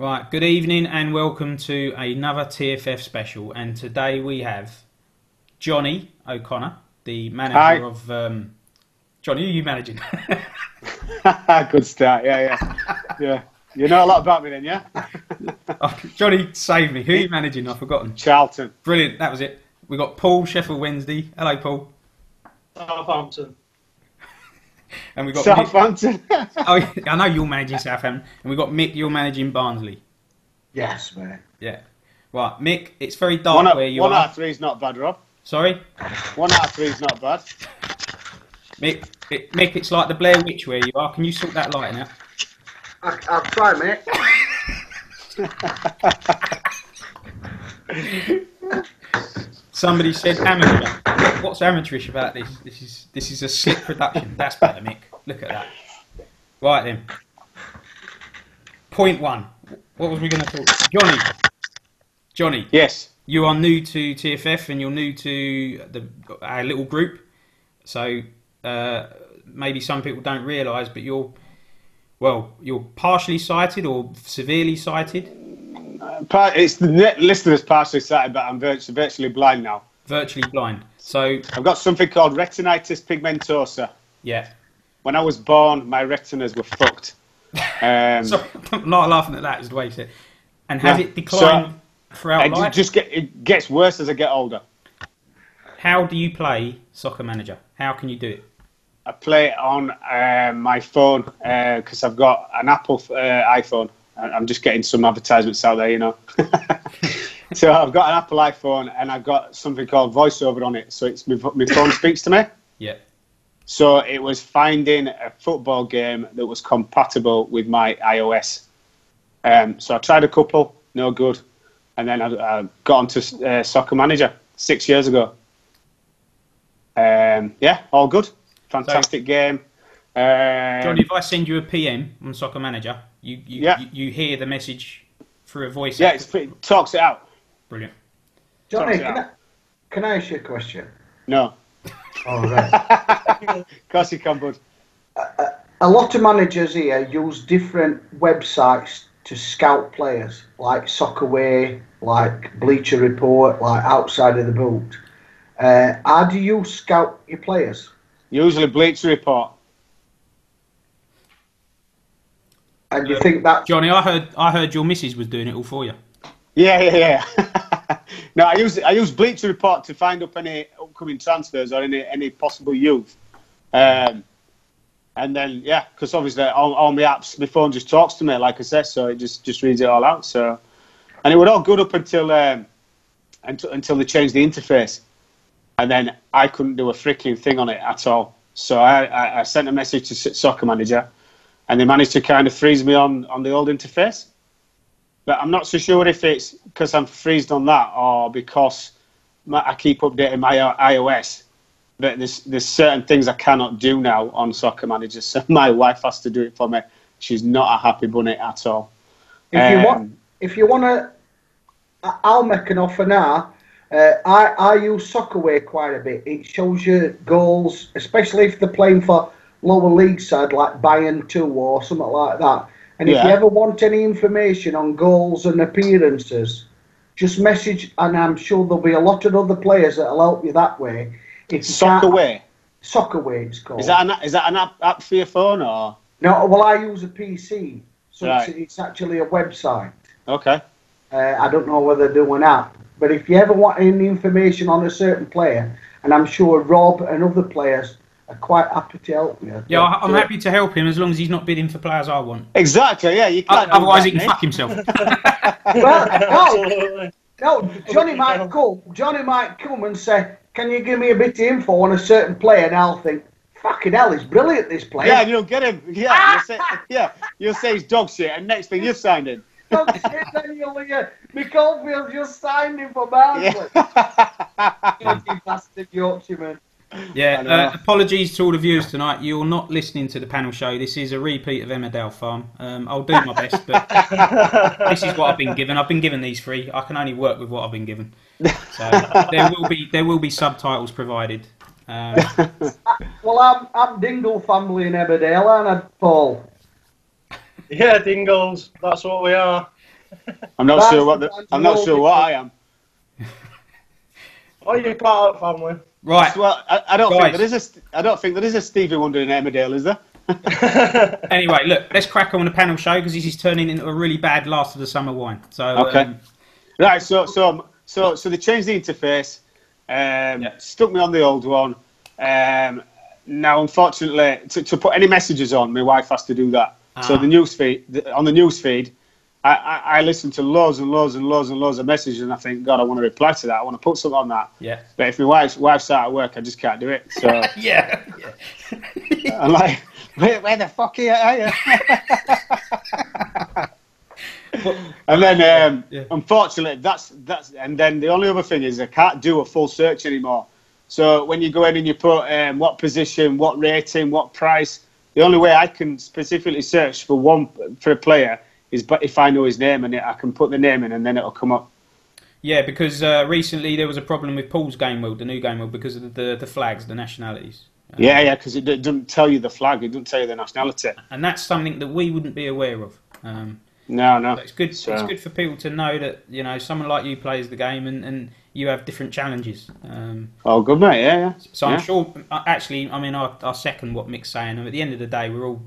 Right, good evening and welcome to another TFF special. And today we have Jonny O'Conner, the manager of... Jonny, who are you managing? Good start, yeah. You know a lot about me then, yeah? Jonny, save me. Who are you managing? I've forgotten. Charlton. Brilliant, that was it. We got Paul, Sheffield Wednesday. Hello, Paul. Southampton. And we got Southampton. Mick. Oh, I know you're managing Southampton. And we got Mick, you're managing Barnsley. Yes, mate. Yeah. Right, Mick, it's very dark where you are. 1 out of 3 is not bad, Rob. Sorry? 1 out of 3 is not bad. Mick, it's like the Blair Witch where you are. Can you sort that lighting out? I'll try, mate. Somebody said amateur. What's amateurish about this? This is a slick production. That's better, Mick. Look at that. Right then. Point 1. What was we going to talk? Jonny. Yes. You are new to TFF and you're new to our little group. So maybe some people don't realise, but you're partially sighted or severely sighted. It's listed as partially sighted, but I'm virtually blind now. Virtually blind. So I've got something called retinitis pigmentosa. Yeah. When I was born, my retinas were fucked. Sorry, I'm not laughing at that. Is the way you said. And has it declined throughout life? It gets worse as I get older. How do you play Soccer Manager? How can you do it? I play it on my phone because I've got an Apple iPhone. I'm just getting some advertisements out there, you know. So I've got an Apple iPhone and I've got something called VoiceOver on it. So it's my phone speaks to me. Yeah. So it was finding a football game that was compatible with my iOS. So I tried a couple, no good. And then I got onto Soccer Manager 6 years ago. Yeah, all good. Fantastic game. Jonny, if I send you a PM on Soccer Manager, you hear the message through a voice. Yeah, it talks it out. Brilliant. Jonny, can I ask you a question? No. Oh, right. Of course you can, bud. A lot of managers here use different websites to scout players, like Soccerway, like Bleacher Report, like Outside of the Boot. How do you scout your players? Usually Bleacher Report. And you think that... Jonny, I heard your missus was doing it all for you. Yeah. No, I use Bleacher Report to find up any upcoming transfers or any possible youth. And then, because obviously all my apps, my phone just talks to me, like I said, so it just reads it all out. So, and it was all good up until they changed the interface. And then I couldn't do a freaking thing on it at all. So I sent a message to Soccer Manager, and they managed to kind of freeze me on the old interface. But I'm not so sure if it's because I'm freezed on that or because I keep updating my iOS. But there's certain things I cannot do now on Soccer Manager. So my wife has to do it for me. She's not a happy bunny at all. If you want to, I'll make an offer now. I use Soccerway quite a bit. It shows you goals, especially if they're playing for lower league side like Bayern 2 or something like that. And if you ever want any information on goals and appearances, just message, and I'm sure there'll be a lot of other players that'll help you that way. Soccerway? Soccerway, it's called. Is that an app for your phone or? No, well, I use a PC, so right. it's actually a website. Okay. I don't know whether they do an app, but if you ever want any information on a certain player, and I'm sure Rob and other players are quite happy to help you. Yeah, I'm happy to help him as long as he's not bidding for players I want. Exactly, yeah. You can't otherwise he can fuck himself. Well, no, Jonny might come and say, can you give me a bit of info on a certain player? And I'll think, fucking hell, he's brilliant, this player. Yeah, and you'll get him. Yeah, you'll say he's dog shit, and next thing you've signed him. Dog shit, then you'll hear, Mick Oldfield just signed him for Barnsley. You bastard Yorkshireman. Yeah, apologies to all the viewers tonight. You're not listening to the panel show. This is a repeat of Emmerdale Farm. I'll do my best, but this is what I've been given. I've been given these three. I can only work with what I've been given. So there will be subtitles provided. Well, I'm Dingle family in Emmerdale, aren't I, Paul? Yeah, Dingles. That's what we are. I'm not sure what I am. Oh, you're part of the family. Right. Well, I don't think there is a Stevie Wonder in Emmerdale, is there? Anyway, look, let's crack on with the panel show because this is turning into a really bad last of the summer wine. So okay. Right. So they changed the interface. Stuck me on the old one. Now, unfortunately, to put any messages on, my wife has to do that. So on the news feed, I listen to loads and loads and loads and loads of messages, and I think, God, I want to reply to that. I want to put something on that. Yeah. But if my wife's out at work, I just can't do it. So yeah. I'm like, where the fuck are you? And then, unfortunately, that's. And then the only other thing is I can't do a full search anymore. So when you go in and you put what position, what rating, what price, the only way I can specifically search for a player is if I know his name, and I can put the name in and then it'll come up. Yeah, because recently there was a problem with Paul's game world, the new game world, because of the flags, the nationalities. Because it doesn't tell you the flag, it doesn't tell you the nationality. And that's something that we wouldn't be aware of. No. It's good. So. It's good for people to know that someone like you plays the game and you have different challenges. Good mate. Yeah. So I'm sure. Actually, I mean, I second what Mick's saying. And at the end of the day, we're all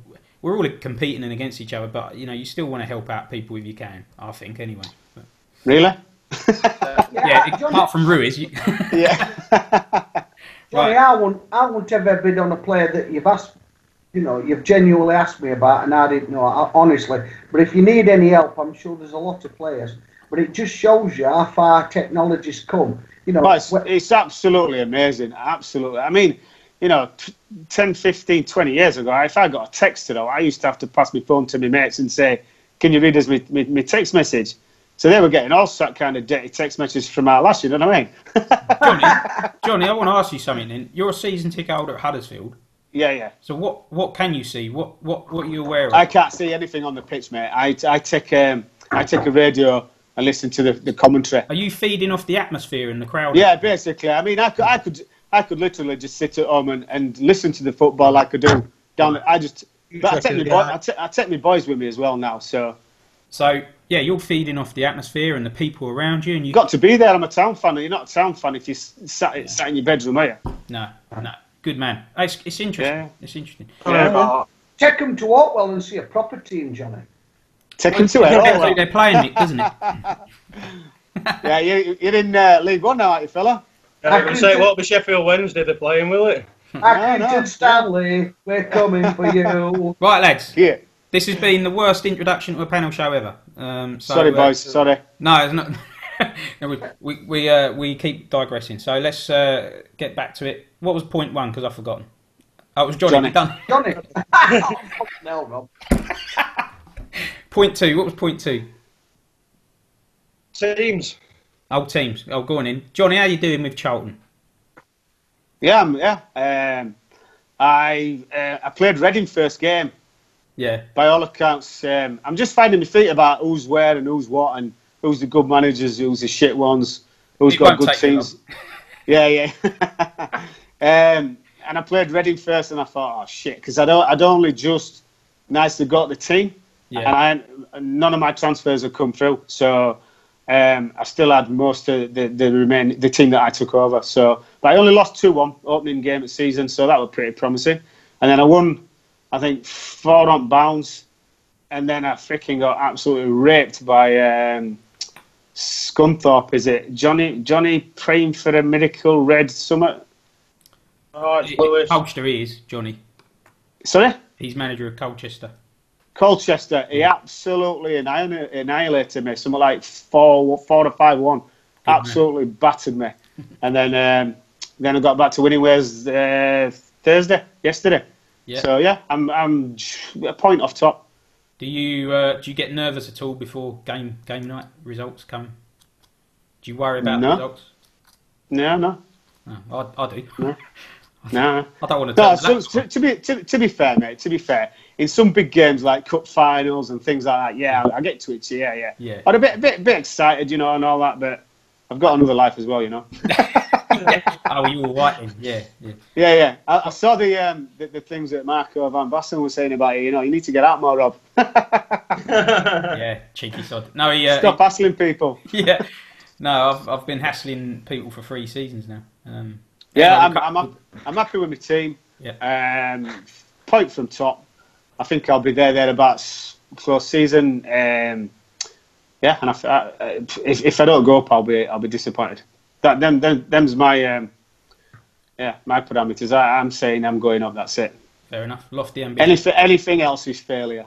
competing and against each other. But you still want to help out people if you can. I think anyway. But, really? Apart from Ruiz. Yeah. Johnny, I won't ever bid on a player that you've asked. You've genuinely asked me about, and I didn't know, honestly. But if you need any help, I'm sure there's a lot of players. But it just shows you how far technology's come. It's absolutely amazing. Absolutely. I mean, 10, 15, 20 years ago, if I got a text I used to have to pass my phone to my mates and say, "Can you read us my text message?" So they were getting all that kind of dirty text messages from our lass, you know what I mean? Johnny, I want to ask you something then. You're a season ticket holder at Huddersfield. Yeah. So what can you see? What are you aware of? I can't see anything on the pitch, mate. I take a radio and listen to the commentary. Are you feeding off the atmosphere in the crowd? Yeah, basically. I mean, I could literally just sit at home and listen to the football like I do down. I take my boys with me as well now. So yeah, you're feeding off the atmosphere and the people around you, and you've got to be there. I'm a town fan. You're not a town fan if you sat in your bedroom, are you? No. Good man. It's interesting. Yeah. It's interesting. Take them to Ortwell and see a proper team, Johnny. Take them to Ortwell. They're playing it, doesn't it? Yeah, you're in League One now, aren't you, fella? I can say what be Sheffield Wednesday they're playing, will it? Accrington Stanley, we're coming for you. Right, lads. Yeah. This has been the worst introduction to a panel show ever. Sorry, boys. Sorry. No, it's not. We keep digressing. So let's get back to it. What was point one? Because I've forgotten. Oh, it was Johnny. Done. Johnny. No, Rob. Point two. What was point two? Teams. Oh, teams. Oh, go on in. Johnny, how you doing with Charlton? Yeah. I played Reading first game. Yeah. By all accounts, I'm just finding my feet about who's where and who's what and who's the good managers, who's the shit ones, who's got good teams. Yeah. And I played Reading first, and I thought, oh shit, because I'd only just nicely got the team, and none of my transfers had come through. So I still had most of the team that I took over. So, but I only lost 2-1 opening game of the season, so that was pretty promising. And then I won, I think, 4 on bounce, and then I freaking got absolutely raped by Scunthorpe. Is it Johnny praying for a miracle red summit? Oh, it's Lewis. Colchester he is, Johnny. Sorry? He's manager of Colchester. Colchester, he absolutely annihilated me. Something like 4 or 5-1. Absolutely battered me. And then I got back to winning ways yesterday. Yeah. So yeah, I'm a point off top. Do you get nervous at all before game night results come? Do you worry about the results? No. Oh, I do. No. I don't want to tell to be fair, mate. To be fair, in some big games like cup finals and things like that, I get to it. Yeah. I'm a bit excited, and all that, but I've got another life as well, Yeah, Oh, you were right then. Yeah, yeah. Yeah. I saw the things that Marco van Basten was saying about you. You know, you need to get out more, Rob. Yeah, cheeky sod. No, Stop hassling people. Yeah. No, I've been hassling people for 3 seasons now. Yeah, anyway, I'm happy with my team. Yeah. Point from top. I think I'll be thereabouts for season. Yeah, and if I don't go up, I'll be disappointed. Them's my my parameters. I'm saying I'm going up. That's it. Fair enough. Lofty ambition. Anything else is failure.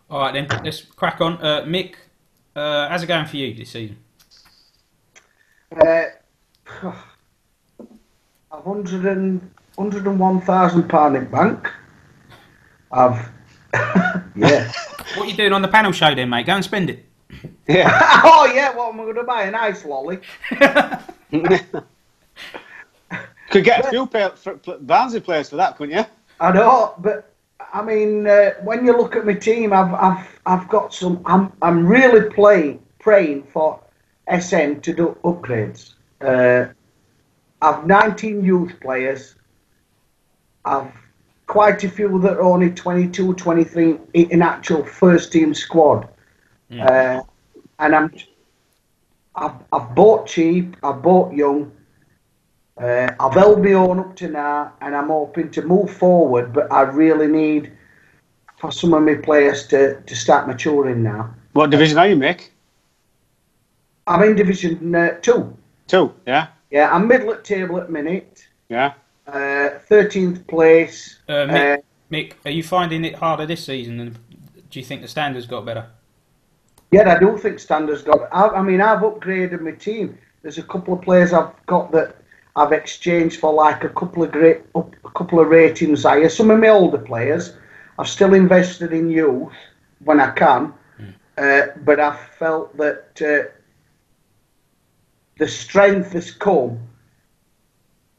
All right then, let's crack on. Mick, how's it going for you this season? I've £101,000 in bank. I've yeah. What are you doing on the panel show then, mate? Go and spend it. Yeah. Oh yeah, what am I going to buy? An ice lolly? Could get a few Barnsley players for that, couldn't you? I know, but I mean, when you look at my team, I've got some. I'm really praying for SM to do upgrades. I've 19 youth players. I've quite a few that are only 22, 23 in actual first team squad. And I've bought cheap, I've bought young, I've held my own up to now, and I'm hoping to move forward, but I really need for some of my players to start maturing now. What division are you, Mick? I'm in Division 2. 2, yeah? Yeah, I'm middle at table at minute. Yeah. 13th place. Mick, are you finding it harder this season? And do you think the standards got better? Yeah, I do think standards got. I mean, I've upgraded my team. There's a couple of players I've got that I've exchanged for like a couple of ratings higher. Some of my older players, I've still invested in youth when I can, but I've felt that the strength has come.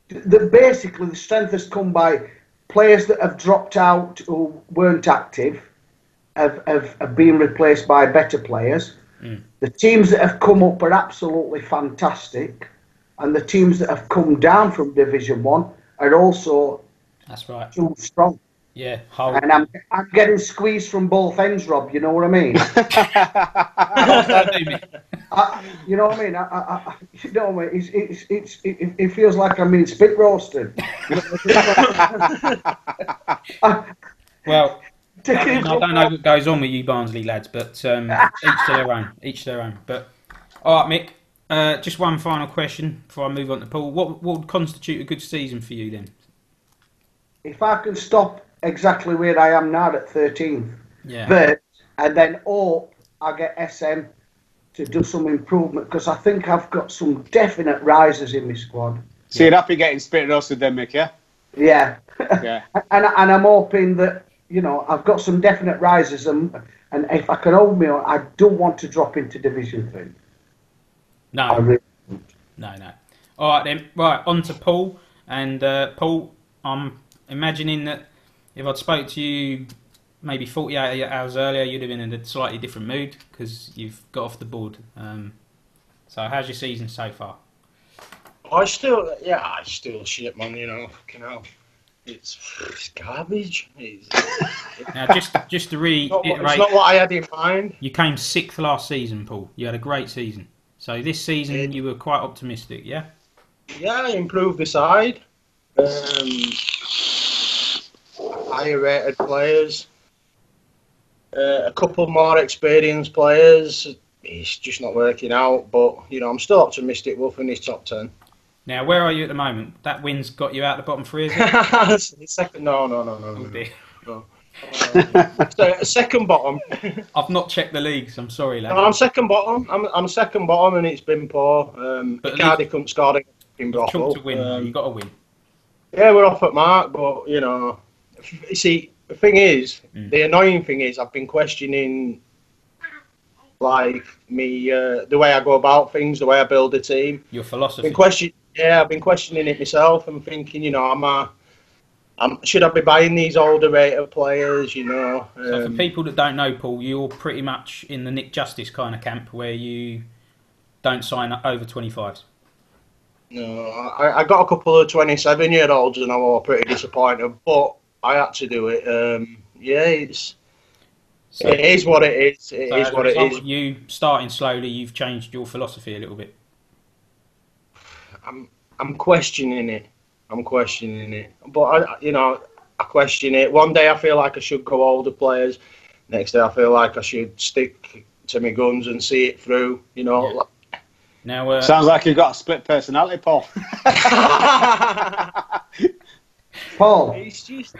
Basically, the strength has come by players that have dropped out who weren't active. Have been replaced by better players. The teams that have come up are absolutely fantastic, and the teams that have come down from Division 1 are also too strong. Yeah, and I'm getting squeezed from both ends, Rob. You know what I mean? You know what I mean? You know what I mean? It feels like I'm being spit roasted. Well. I don't know what goes on with you Barnsley lads, but each to their own. But all right, Mick. Just one final question before I move on to Paul. What would constitute a good season for you then? If I can stop exactly where I am now at 13th, and then hope I get SM to do some improvement, because I think I've got some definite risers in my squad. So you're happy getting spit roasted then, Mick? Yeah. Yeah. and I'm hoping that. You know, I've got some definite rises, and if I can hold me on, I don't want to drop into Division 3. No. No. All right, then. Right, on to Paul. And Paul, I'm imagining that if I'd spoke to you maybe 48 hours earlier, you'd have been in a slightly different mood because you've got off the board. So how's your season so far? I still shit, man, you know, fucking hell. It's garbage. Now, just to reiterate, it's not what I had in mind. You came 6th last season, Paul. You had a great season. So this season you were quite optimistic, yeah? Yeah, I improved the side. Higher rated players. A couple more experienced players. It's just not working out, but you know I'm still optimistic we'll finish top 10. Now, where are you at the moment? That win's got you out the bottom 3, is it? Second, no. Oh, dear. No. So, second bottom. I've not checked the leagues. I'm sorry, lad. No, I'm second bottom. I'm second bottom, and it's been poor. Icardi couldn't score in Brothel. To win, you got to win. Yeah, we're off at mark, but you know, you see, the thing is, the annoying thing is, I've been questioning, like me, the way I go about things, the way I build a team. Your philosophy. I've been questioning it myself and thinking, you know, should I be buying these older rated players, you know? So for people that don't know, Paul, you're pretty much in the Nick Justice kind of camp where you don't sign up over 25s. No, I got a couple of 27-year-olds and I was pretty disappointed, but I had to do it. It is what it is. It is what it is. You starting slowly, you've changed your philosophy a little bit. I'm questioning it. But I question it. One day I feel like I should go older players. Next day I feel like I should stick to my guns and see it through. Yeah. Now sounds like you've got a split personality, Paul. Paul. It's just,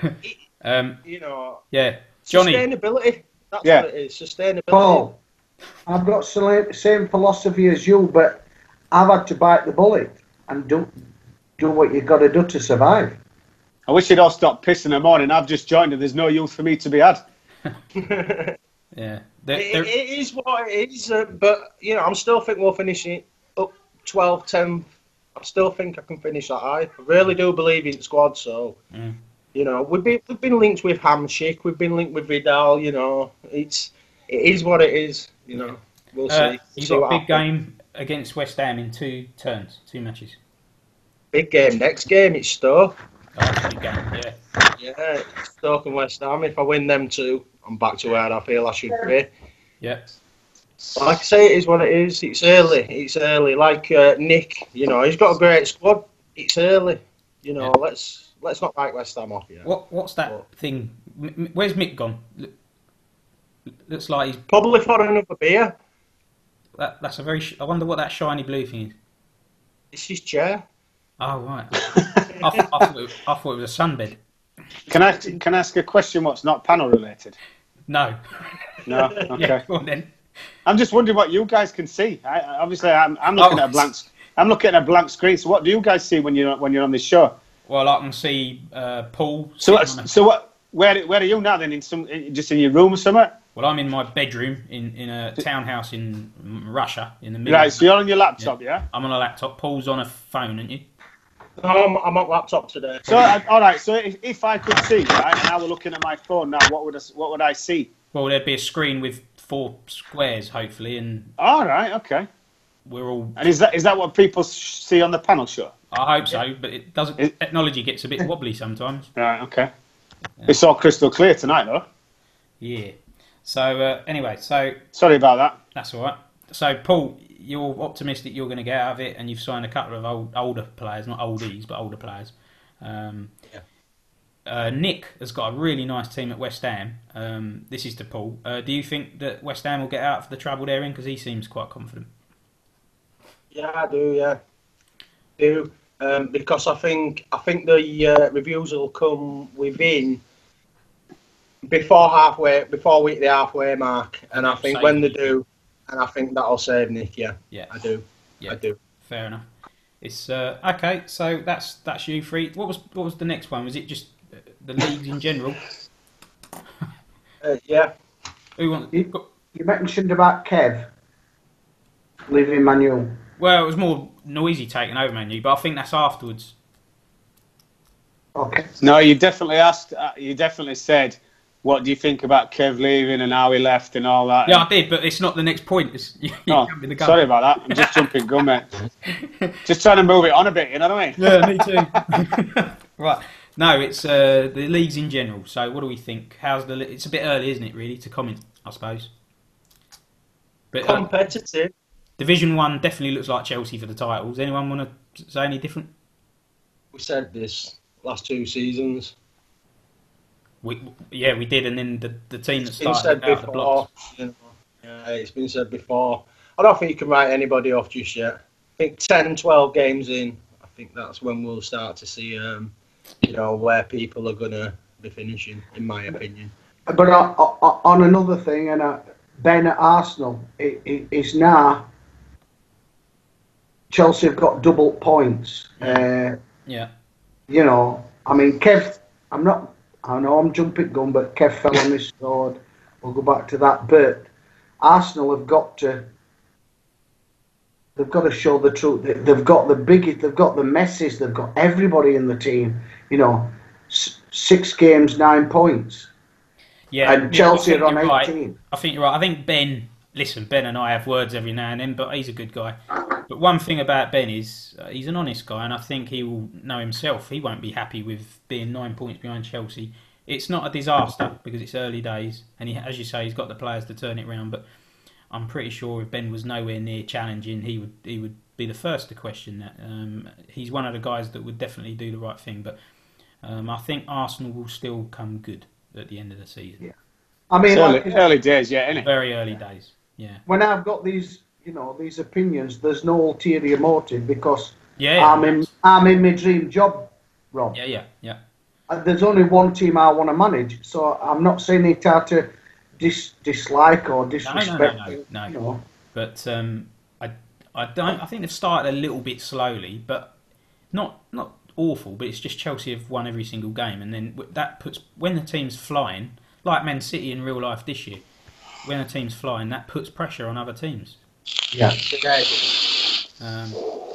yeah, Jonny. Sustainability. That's what it is. Sustainability. Paul, I've got same philosophy as you, but I've had to bite the bullet and do what you've got to do to survive. I wish you'd all stop pissing in the morning. I've just joined and there's no youth for me to be had. Yeah. It is what it is, but I'm still thinking we'll finish it up 12, 10. I still think I can finish that high. I really do believe in the squad, so we've been linked with Hamsik, we've been linked with Vidal. It is what it is. We'll see. You've got a big game against West Ham in 2 matches. Big game. Next game, it's Stoke. Oh, that's a big game. Yeah. Yeah, Stoke and West Ham. If I win them 2, I'm back to where I feel I should be. Yeah. Like I say, it is what it is. It's early. Like Nick, he's got a great squad. It's early. Let's not write West Ham off yet. What's that thing? Where's Mick gone? Looks like he's probably for another beer. That's a very. I wonder what that shiny blue thing is. It's his chair. Oh right. I thought it was a sunbed. Can I ask a question? What's not panel related? No. No. Okay. Yeah, go on then. I'm just wondering what you guys can see. Obviously, I'm looking at a blank. I'm looking at a blank screen. So, what do you guys see when you're on this show? Well, I can see Paul. So what? Where are you now? Then just in your room or something? Well, I'm in my bedroom in a townhouse in Russia in the middle. Right. So you're on your laptop, yeah? I'm on a laptop. Paul's on a phone, aren't you? I'm on laptop today. So all right. So if I could see, right, and I were looking at my phone now, what would I see? Well, there'd be a screen with 4 squares, hopefully, and. All right. Okay. We're all. And is that what people see on the panel show? I hope so, but it doesn't. Technology gets a bit wobbly sometimes. Right. Okay. Yeah. It's all crystal clear tonight, though. Yeah. So anyway, sorry about that. That's all right. So Paul, you're optimistic you're going to get out of it, and you've signed a couple of older players, not oldies, but older players. Nick has got a really nice team at West Ham. This is to Paul. Do you think that West Ham will get out of the trouble they're in? Because he seems quite confident. Yeah, I do. Yeah, because I think the reviews will come within before we hit the halfway mark, and I think when they do, and I think that'll save Nick. Yeah, I do. Yeah, I do. Fair enough. It's okay. So that's you three. What was the next one? Was it just the leagues in general? Yeah. Who wants? You mentioned about Kev leaving Manu. Well, it was more noisy taking over Manu, but I think that's afterwards. Okay. No, you definitely asked. You definitely said, "What do you think about Kev leaving and how he left and all that?" Yeah, I did, but it's not the next point. Sorry about that. I'm just jumping gun, mate. Just trying to move it on a bit. You know what I mean? Yeah, me too. Right. No, it's the leagues in general. So, what do we think? It's a bit early, isn't it? Really, to comment, I suppose. But, competitive. Division 1 definitely looks like Chelsea for the titles. Anyone want to say any different? We said this last 2 seasons. We did, and then the team that been started said out of the blocks. Yeah, it's been said before. I don't think you can write anybody off just yet. I think 10, 12 games in, I think that's when we'll start to see, where people are going to be finishing, in my opinion. But on another thing, and Ben at Arsenal, it's now Chelsea have got double points. Yeah. I mean, Kev, I know I'm jumping gun, but Kev fell on his sword. We'll go back to that. But Arsenal have got to show the truth. They've got the biggest, they've got the Messis, they've got everybody in the team. 6 games, 9 points. Yeah, and Chelsea are on 18. Right. I think you're right. I think Ben and I have words every now and then, but he's a good guy. But But one thing about Ben is he's an honest guy, and I think he will know himself. He won't be happy with being 9 points behind Chelsea. It's not a disaster because it's early days, and as you say, he's got the players to turn it around. But I'm pretty sure if Ben was nowhere near challenging, he would be the first to question that. He's one of the guys that would definitely do the right thing. But I think Arsenal will still come good at the end of the season. Yeah. I mean, early days, yeah, isn't it? Very early days, yeah. When I've got these opinions, there's no ulterior motive because Yeah. I'm in my dream job, Rob. Yeah. There's only one team I want to manage, so I'm not saying it out to dislike or disrespect. No. You know. But I think they've started a little bit slowly, but not awful. But it's just Chelsea have won every single game, and then that puts when the team's flying, like Man City in real life this year, when the team's flying, that puts pressure on other teams. Yeah.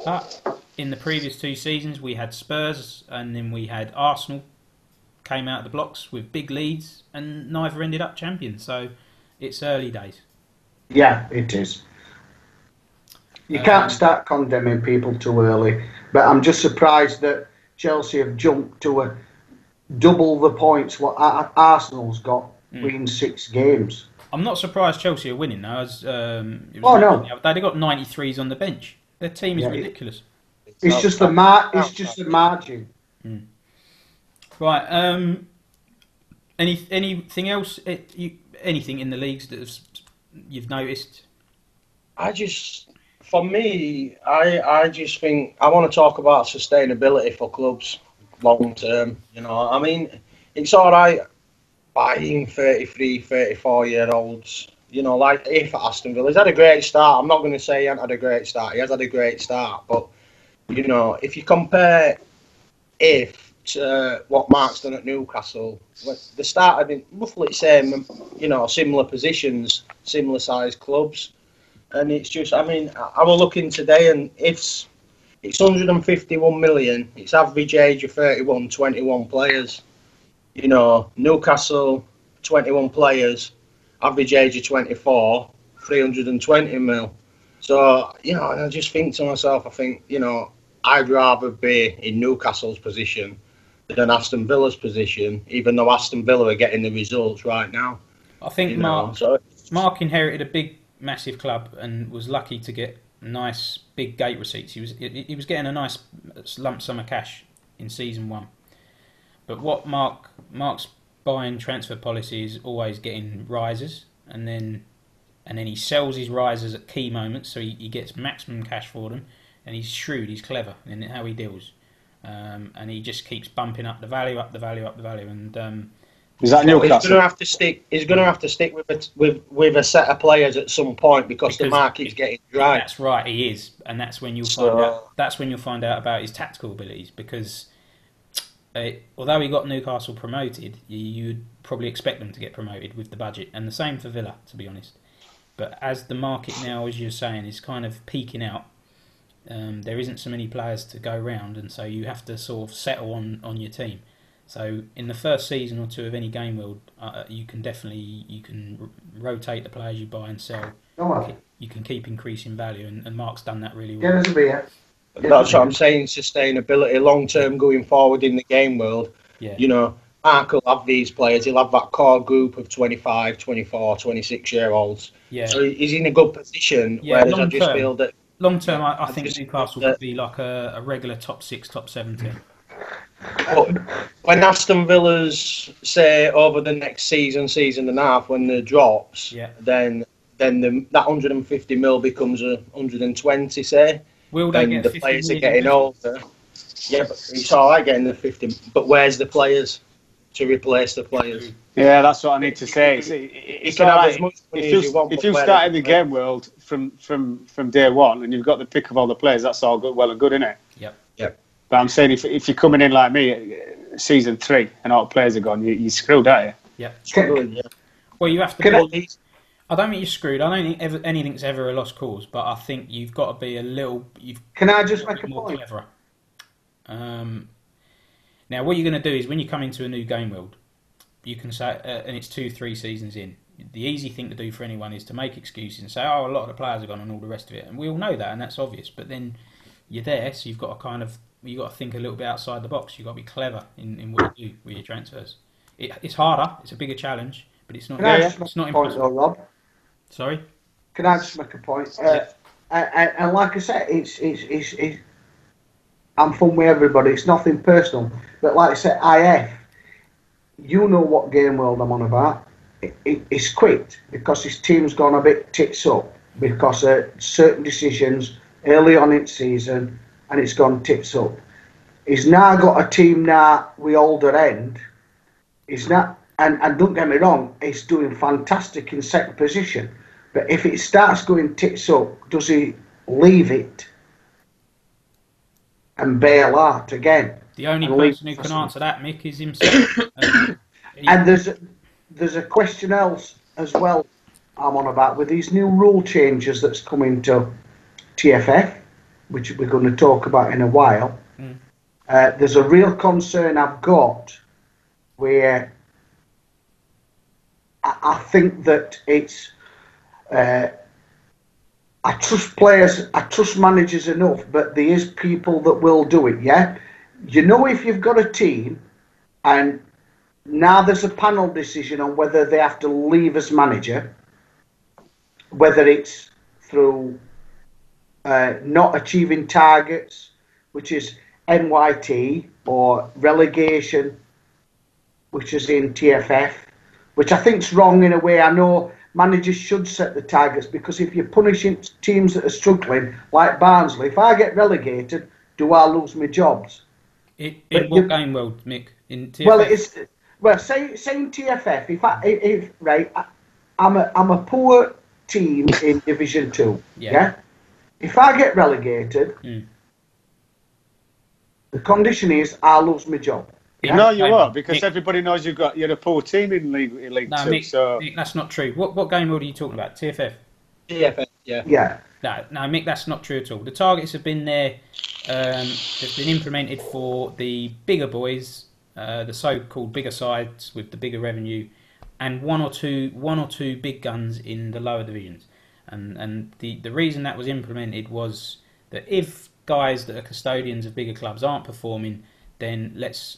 But in the previous 2 seasons, we had Spurs and then we had Arsenal came out of the blocks with big leads, and neither ended up champions. So it's early days. Yeah, it is. You can't start condemning people too early, but I'm just surprised that Chelsea have jumped to double the points what Arsenal's got in 6 games. I'm not surprised Chelsea are winning though. No, they've got 93s on the bench. Their team is ridiculous. It's just the margin. Mm. Right. Anything else? Anything in the leagues that you've noticed? For me, I just think I want to talk about sustainability for clubs long term. You know, I mean, it's all right buying 33, 34-year-olds. You know, like if Aston Villa, he's had a great start. I'm not going to say he hasn't had a great start. He has had a great start, but you know, if you compare to what Mark's done at Newcastle, they started in roughly the same, you know, similar positions, similar sized clubs. And it's just, I mean, I was looking today and it's 151 million. It's average age of 31, 21 players. You know, Newcastle, 21 players, average age of 24, 320 mil. So, you know, and I just think to myself, you know, I'd rather be in Newcastle's position than Aston Villa's position, even though Aston Villa are getting the results right now. I think Mark inherited a big, massive club and was lucky to get nice big gate receipts. He was getting a nice lump sum of cash in season 1. But what Mark's buying transfer policy is always getting risers, and then he sells his risers at key moments, so he gets maximum cash for them. And he's shrewd, he's clever in how he deals, and he just keeps bumping up the value. And is that Newcastle? He's going to have to stick. He's going to have to stick with a set of players at some point because the market's getting dry. That's right, he is, and that's when you'll find out. That's when you'll find out about his tactical abilities. Because although he got Newcastle promoted, you'd probably expect them to get promoted with the budget, and the same for Villa, to be honest. But as the market now, as you're saying, is kind of peaking out. There isn't so many players to go round, and so you have to sort of settle on your team. So in the first season or 2 of any game world, you can rotate the players you buy and sell. You can keep increasing value, and Mark's done that really well. That's what I'm saying. Sustainability, long term, going forward in the game world. Yeah. You know, Mark will have these players. He'll have that core group of 25, 24, 26-year-olds. Yeah. So he's in a good position. Yeah, whereas I just feel that. Long term, I think Newcastle could be like a regular top 6, top 7 team. But when Aston Villa's say over the next season and a half, when the drops, then that 150 mil becomes 120. Say, will they get the 50 players are million getting older? Yeah, but it's all right getting the 50. But where's the players to replace the players? Yeah, that's what I need to say. It's all right. If you start in the game world from day one and you've got the pick of all the players, that's all good, well and good, isn't it? Yep. But I'm saying if you're coming in like me, season 3 and all the players are gone, you're screwed, aren't you? Yeah. Well, you have to. I don't think you're screwed. I don't think anything's ever a lost cause, but I think you've got to be a little. Can I just make a more point? Cleverer. Now, what you're going to do is when you come into a new game world, you can say, and it's 2-3 seasons in, the easy thing to do for anyone is to make excuses and say, oh, a lot of the players are gone and all the rest of it, and we all know that, and that's obvious. But then you're there, so you've got to think a little bit outside the box. You've got to be clever in what you do with your transfers. It's harder, it's a bigger challenge, but it's not. It's not impossible. Though, Rob? Sorry. Can I just make a point? And like I said, it's I'm fun with everybody. It's nothing personal, but like I said, IF. You know what game world I'm on about. It's quit because his team's gone a bit tits up because of certain decisions early on in the season, and it's gone tits up. He's now got a team now with older end. He's not, and don't get me wrong, he's doing fantastic in second position. But if it starts going tits up, does he leave it and bail out again? The only person who can answer that, Mick, is himself. And there's a question else as well I'm on about with these new rule changes that's coming to TFF, which we're going to talk about in a while. There's a real concern I've got where I think that it's I trust players, I trust managers enough, but there is people that will do it, yeah? You know, if you've got a team and now there's a panel decision on whether they have to leave as manager, whether it's through not achieving targets, which is NYT, or relegation, which is in TFF, which I think's wrong in a way. I know managers should set the targets, because if you're punishing teams that are struggling, like Barnsley, if I get relegated, do I lose my jobs? In what game world, Mick? In TFF? Say in TFF. I'm a poor team in Division 2. Yeah. If I get relegated, the condition is I lose my job. Yeah? No, you won't, because Mick, everybody knows you're a poor team in League 2. Mick, that's not true. What game world are you talking about? TFF? TFF, yeah. No, Mick, that's not true at all. The targets have been there. They've been implemented for the bigger boys, the so-called bigger sides with the bigger revenue, and one or two big guns in the lower divisions. And the reason that was implemented was that if guys that are custodians of bigger clubs aren't performing, then let's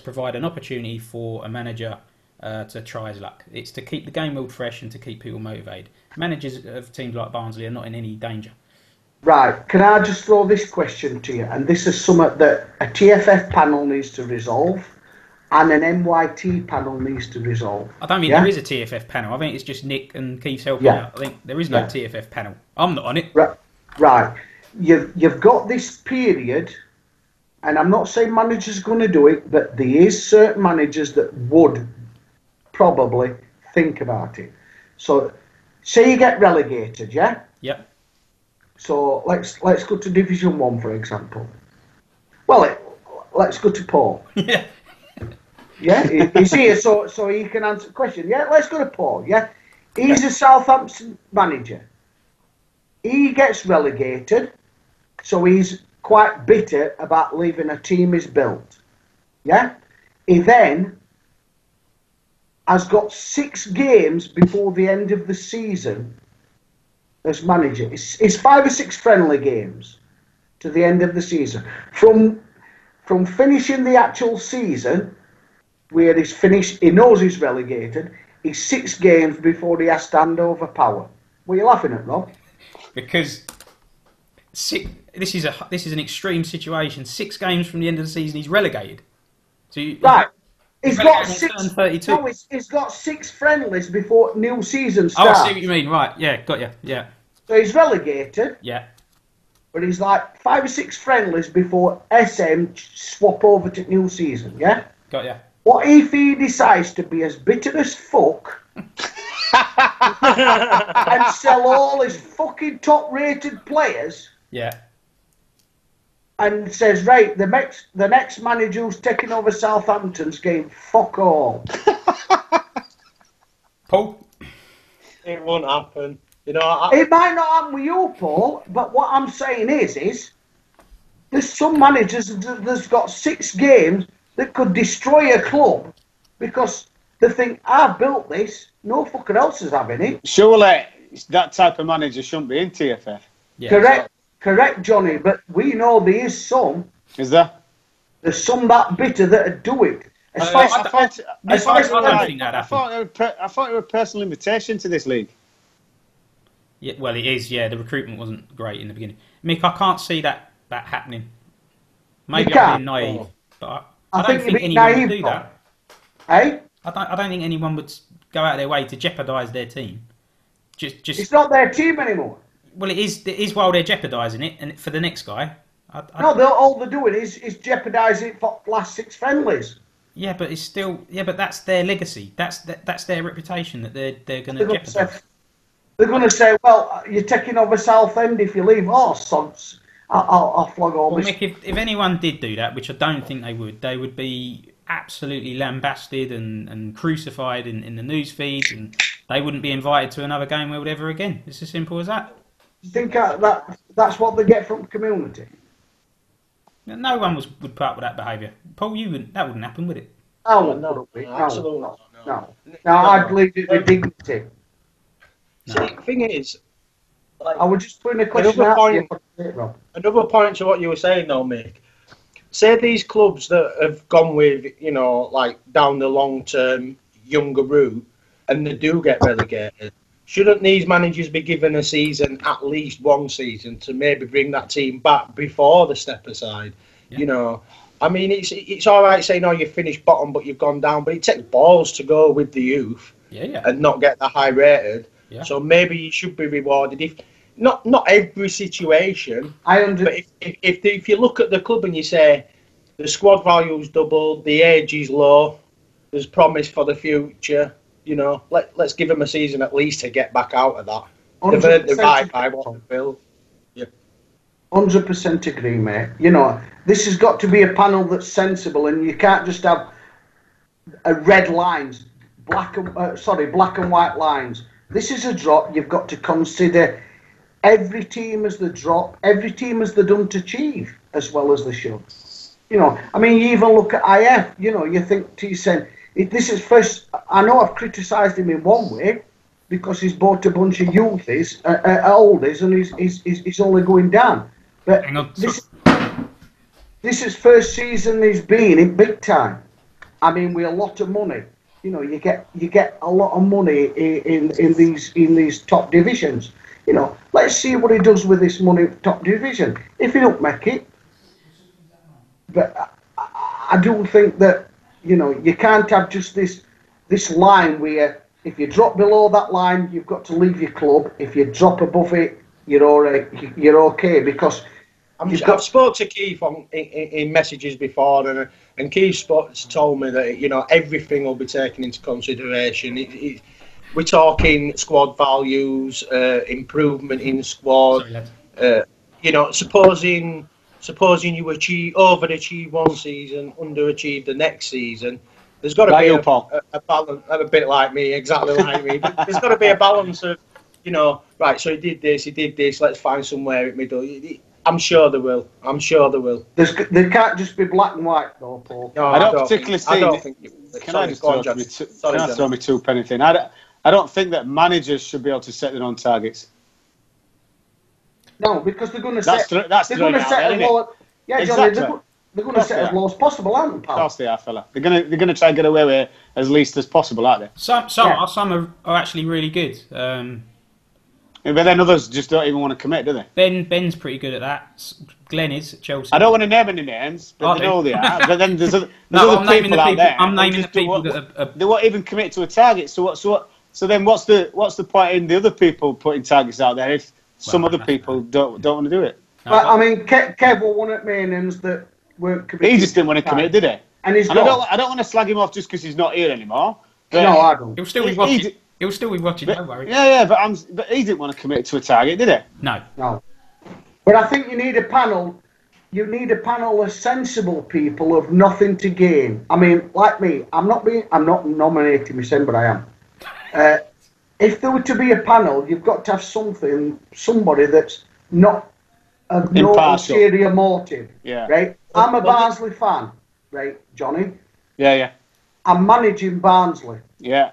provide an opportunity for a manager to try his luck. It's to keep the game world fresh and to keep people motivated. Managers of teams like Barnsley are not in any danger. Right, can I just throw this question to you? And this is something that a TFF panel needs to resolve and an NYT panel needs to resolve. I don't think there is a TFF panel. I think it's just Nick and Keith's helping out. I think there is no TFF panel. I'm not on it. Right. You've got this period, and I'm not saying managers are going to do it, but there is certain managers that would probably think about it. So, say you get relegated, yeah? Yep. So let's go to Division 1, for example. Well, let's go to Paul. Yeah. Yeah, he's here, so he can answer the question. Yeah, let's go to Paul. Yeah, he's a Southampton manager. He gets relegated, so he's quite bitter about leaving a team he's built. Yeah, he then has got 6 games before the end of the season as manager. It's 5 or 6 friendly games to the end of the season. From finishing the actual season, where he's finished, he knows he's relegated, he's 6 games before he has to hand over power. What are you laughing at, Rob? Because this is an extreme situation. 6 games from the end of the season, he's relegated. So right. He's got 6. 32. No, he's got 6 friendlies before new season starts. Oh, I see what you mean. Right? Yeah, got you. Yeah. So he's relegated. Yeah. But he's like 5 or 6 friendlies before SM swap over to new season. Yeah. Got you. What if he decides to be as bitter as fuck and sell all his fucking top-rated players? Yeah. And says, right, the next manager who's taking over Southampton's game, fuck all. Paul? It won't happen. You know, it might not happen with you, Paul, but what I'm saying is there's some managers that's got 6 games that could destroy a club because They think, I've built this, no fucker else is having it. Surely that type of manager shouldn't be in TFF. Yeah. Correct, Johnny, but we know there is some. Is there? There's some that bitter that do it. I thought it was a personal invitation to this league. Yeah, well, it is. Yeah, the recruitment wasn't great in the beginning. Mick, I can't see that happening. Maybe I'm being naive, but I don't think anyone would do that. Hey? I don't think anyone would go out of their way to jeopardise their team. Just it's not their team anymore. Well, it is while they're jeopardising it, and for the next guy. All they're doing is jeopardising it for last 6 friendlies. Yeah, but it's still but that's their legacy. That's their reputation that they're going to jeopardise. They're going to say, well, you're taking over Southend if you leave. Oh, sods. I'll flog all this. Mick, if anyone did do that, which I don't think they would be absolutely lambasted and crucified in the news feeds, and they wouldn't be invited to another game world ever again. It's as simple as that. Do you think that's what they get from the community? No one would put up with that behaviour. Paul, that wouldn't happen, would it? No, absolutely not. No, I'd leave it with dignity. See, the thing is, I was just putting a question out. Another point to what you were saying, though, Mick. Say these clubs that have gone with, like down the long-term younger route, and they do get relegated. Shouldn't these managers be given a season, at least one season, to maybe bring that team back before the step aside? Yeah. I mean, it's all right saying, you finished bottom, but you've gone down, but it takes balls to go with the youth and not get the high rated. Yeah. So maybe you should be rewarded. If not every situation. But if you look at the club and you say the squad value's doubled, the age is low, there's promise for the future. Let's give them a season at least to get back out of that. They've earned the right by what they build. Yeah. 100% agree, mate. This has got to be a panel that's sensible, and you can't just have red lines, black and white lines. This is a drop. You've got to consider every team as the drop, every team as the done to achieve as well as the should. I mean, you even look at IF. You think to yourself, this is first. I know I've criticised him in one way because he's bought a bunch of youthies, oldies, and he's only going down. But this is first season he's been in big time. I mean, with a lot of money. You get a lot of money in these top divisions. Let's see what he does with this money top division. If he don't make it, but I do think that you can't have just this line where if you drop below that line, you've got to leave your club. If you drop above it, you're okay because. I've spoke to Keith in messages before, and Keith told me that everything will be taken into consideration. We're talking squad values, improvement in squad. Supposing you overachieve one season, underachieve the next season. There's got to be a balance. A bit like me, exactly like me. There's got to be a balance of right. So he did this. Let's find somewhere in the middle. I'm sure there will. There can't just be black and white, though, Paul. No, I don't particularly see. Can I just throw me 2 penny thing? I don't think that managers should be able to set their own targets. No, because they're going to set. They're going to set as low. Yeah, exactly. Johnny, they're going to set as low as possible, aren't they, pal? Of course they are, fella. They're going to try and get away with it as least as possible, aren't they? Some are actually really good. But then others just don't even want to commit, do they? Ben's pretty good at that. Glenn is at Chelsea. I don't want to name any names, but they know they are. But then there's other people out there. I'm naming the people that they won't even commit to a target. So then what's the point in the other people putting targets out there if some other people don't want to do it? But I mean, Kev were one at Maynham's that weren't committed. He just didn't want to commit, did he? And he's gone. I don't want to slag him off just because he's not here anymore. No, I don't. He'll still be watching. He'll still be watching, don't worry. Yeah, but he didn't want to commit to a target, did he? No. But I think you need a panel. You need a panel of sensible people of nothing to gain. I mean, like me, I'm not nominating myself, but I am. If there were to be a panel, you've got to have somebody that's not of no ulterior motive. Yeah. Right? I'm a Barnsley fan, right, Johnny? Yeah. I'm managing Barnsley. Yeah.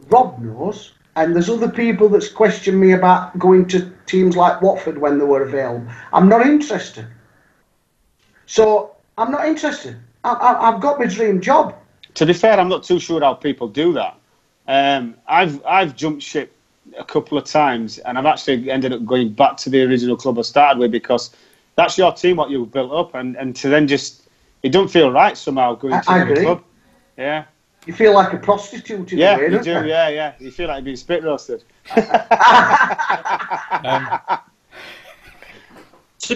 Rob knows, and there's other people that's questioned me about going to teams like Watford when they were available. I'm not interested. So I'm not interested. I've got my dream job. To be fair, I'm not too sure how people do that. I've jumped ship a couple of times, and I've actually ended up going back to the original club I started with, because that's your team, what you've built up, and to then just, it don't feel right somehow going to another club. Yeah. You feel like a prostitute in a way, you do. you? Yeah. You feel like you're being spit roasted. To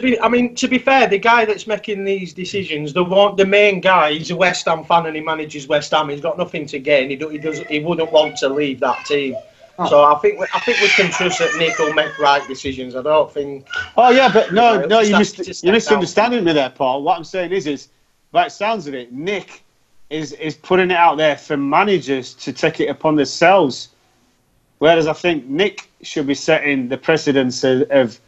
be fair, the guy that's making these decisions, the main guy, he's a West Ham fan and he manages West Ham. He's got nothing to gain. He wouldn't want to leave that team. Oh. So I think we can trust that Nick will make right decisions. I don't think. Oh yeah, but no, you're misunderstanding me there, Paul. What I'm saying is, by the sounds of it, Nick is putting it out there for managers to take it upon themselves, whereas I think Nick should be setting the precedence of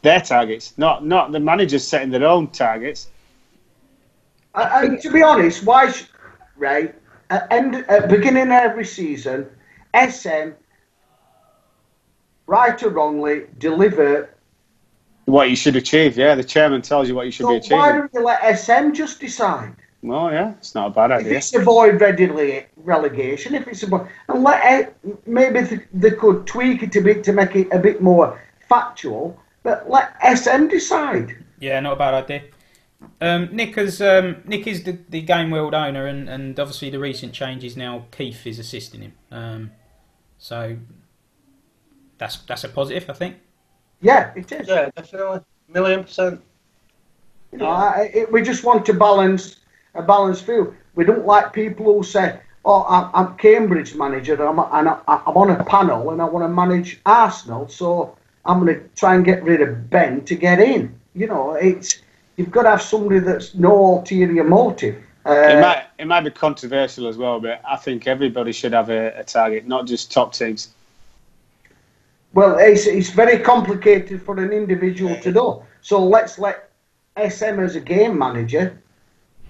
their targets, not the managers setting their own targets. To be honest, at beginning of every season, SM, right or wrongly, deliver what you should achieve. Yeah, the chairman tells you what you should be achieving. Why don't you let SM just decide? Well, yeah, it's not a bad idea. If it's avoid relegation, and maybe they could tweak it a bit to make it a bit more factual, but let SM decide. Yeah, not a bad idea. Nick is the game world owner, and obviously the recent changes now, Keith is assisting him. So that's a positive, I think. Yeah, it is. Yeah, definitely, 1,000,000%. You know, we just want to balance a balanced view. We don't like people who say, "Oh, I'm Cambridge manager, and I'm on a panel, and I want to manage Arsenal, so I'm going to try and get rid of Ben to get in." You know, you've got to have somebody that's no ulterior motive. It might be controversial as well, but I think everybody should have a target, not just top teams. Well, it's very complicated for an individual to do. So let's let SM as a game manager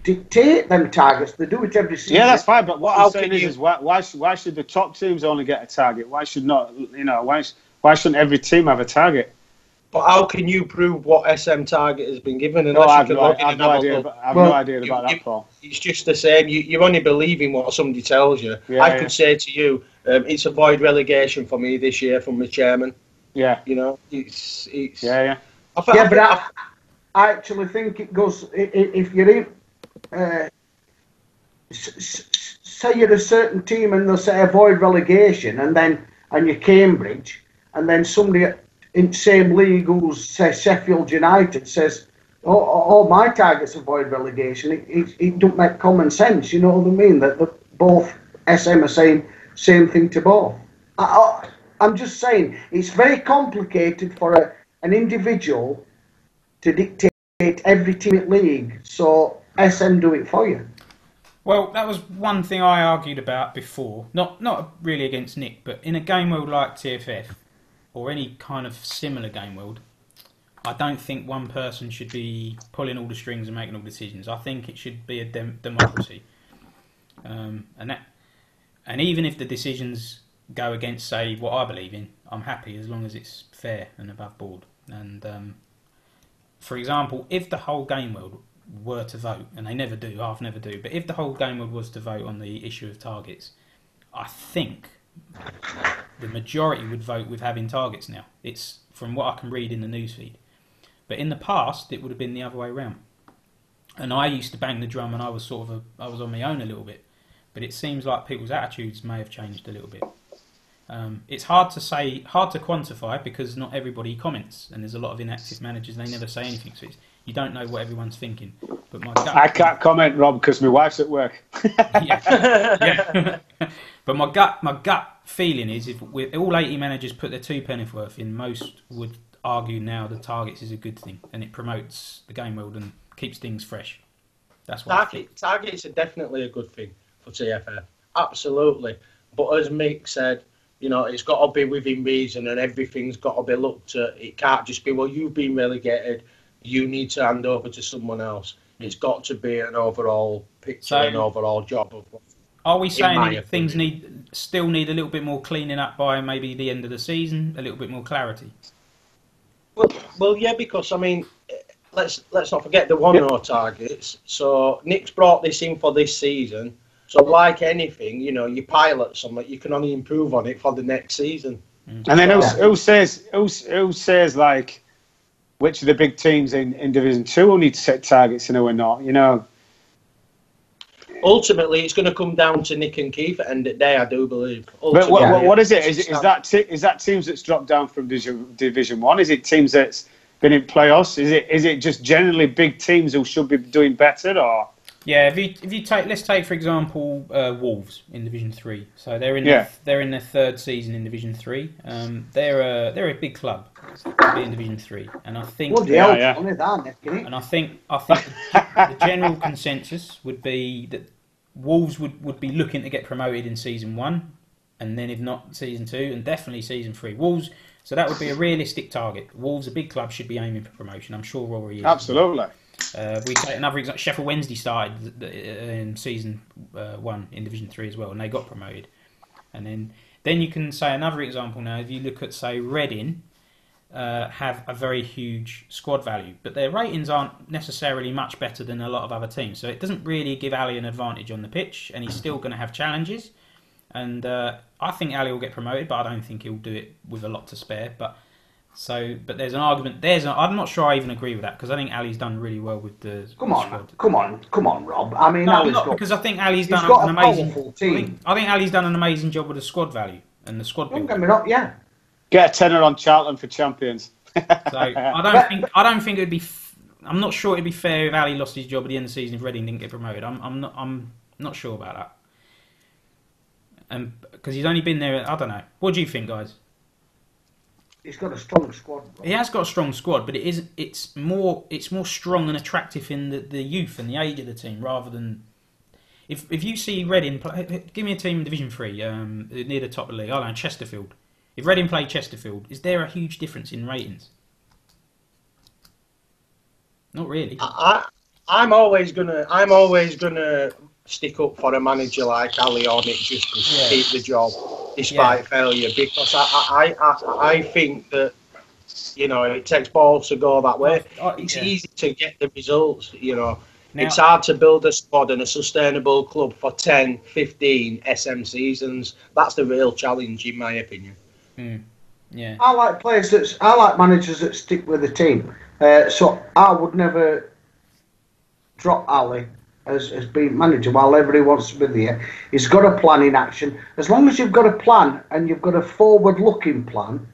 dictate them targets. They do it every season. Yeah, that's fine. But what I'm saying is why should the top teams only get a target? Why should not? You know, why shouldn't every team have a target? But how can you prove what SM target has been given? No, I have no idea about that, Paul. It's just the same. You're only believing what somebody tells you. Yeah, I could say to you, it's avoid relegation for me this year from the chairman. Yeah. You know, it's. Yeah. But I actually think it goes. If you're in, say you're a certain team and they'll say avoid relegation, and you're Cambridge, and then somebody in the same league who's, say, Sheffield United says, oh, my target's avoid relegation. It don't make common sense, you know what I mean? That both SM are saying same thing to both. I'm just saying, it's very complicated for an individual to dictate every team in the league, so SM do it for you. Well, that was one thing I argued about before. Not really against Nick, but in a game world like TFF, or any kind of similar game world, I don't think one person should be pulling all the strings and making all the decisions. I think it should be a democracy. And even if the decisions go against, say, what I believe in, I'm happy as long as it's fair and above board. And for example, if the whole game world were to vote, and they never do, half never do, but if the whole game world was to vote on the issue of targets, I think the majority would vote with having targets now. It's from what I can read in the newsfeed. But in the past, it would have been the other way around. And I used to bang the drum, and I was on my own a little bit. But it seems like people's attitudes may have changed a little bit. It's hard to quantify because not everybody comments, and there's a lot of inactive managers. They never say anything, so you don't know what everyone's thinking. But I can't comment, Rob, because my wife's at work. yeah. But my gut feeling is, if all 80 managers put their 2 pennies worth in, most would argue now the targets is a good thing, and it promotes the game world and keeps things fresh. That's what targets are definitely a good thing for TFF, absolutely. But as Mick said, you know, it's got to be within reason, and everything's got to be looked at. It can't just be, well, you've been relegated, you need to hand over to someone else. It's got to be an overall picture, an overall job of. Are we saying that things still need a little bit more cleaning up by maybe the end of the season, a little bit more clarity? Well, yeah, because I mean, let's not forget there were no targets. So Nick's brought this in for this season. So like anything, you know, you pilot something, you can only improve on it for the next season. And then who says like which of the big teams in Division 2 will need to set targets and who are not? You know. Ultimately, it's going to come down to Nick and Keith at the end of the day, I do believe. But what is it? Is that teams that's dropped down from Division 1? Is it teams that's been in playoffs? Is it just generally big teams who should be doing better? Or yeah, let's take for example Wolves in Division 3. So they're in their third season in Division 3. They're a big club to be in Division 3, and I think and I think the general consensus would be that Wolves would be looking to get promoted in Season 1, and then if not Season 2, and definitely Season 3. Wolves, so that would be a realistic target. Wolves, a big club, should be aiming for promotion. I'm sure Rory is. Absolutely. We take another example. Sheffield Wednesday started in Season 1 in Division 3 as well, and they got promoted. And then you can say another example now. If you look at, say, Reading, have a very huge squad value, but their ratings aren't necessarily much better than a lot of other teams. So it doesn't really give Ali an advantage on the pitch, and he's still going to have challenges. And I think Ali will get promoted, but I don't think he'll do it with a lot to spare. But there's an argument. I'm not sure I even agree with that, because I think Ali's done really well with the squad. Come on, Rob. I mean, because I think Ali's done an amazing team. I think Ali's done an amazing job with the squad value and the squad building. Get a tenner on Charlton for champions. So I don't think it'd be. I'm not sure it'd be fair if Ali lost his job at the end of the season if Reading didn't get promoted. I'm not sure about that. And because he's only been there, I don't know. What do you think, guys? He's got a strong squad. Right? He has got a strong squad, but it's more strong and attractive in the youth and the age of the team rather than. If you see Reading play, give me a team in Division 3 near the top of the league. I don't know, Chesterfield. If Reading play Chesterfield, is there a huge difference in ratings? Not really. I'm always gonna stick up for a manager like Ali or Nick just to keep the job despite failure, because I think that, you know, it takes balls to go that way. It's easy to get the results, you know. Now, it's hard to build a squad and a sustainable club for 10, 15 SM seasons. That's the real challenge, in my opinion. Yeah. I like managers that stick with the team. So I would never drop Ali as being manager while everybody wants to be there. He's got a plan in action. As long as you've got a plan and you've got a forward-looking plan,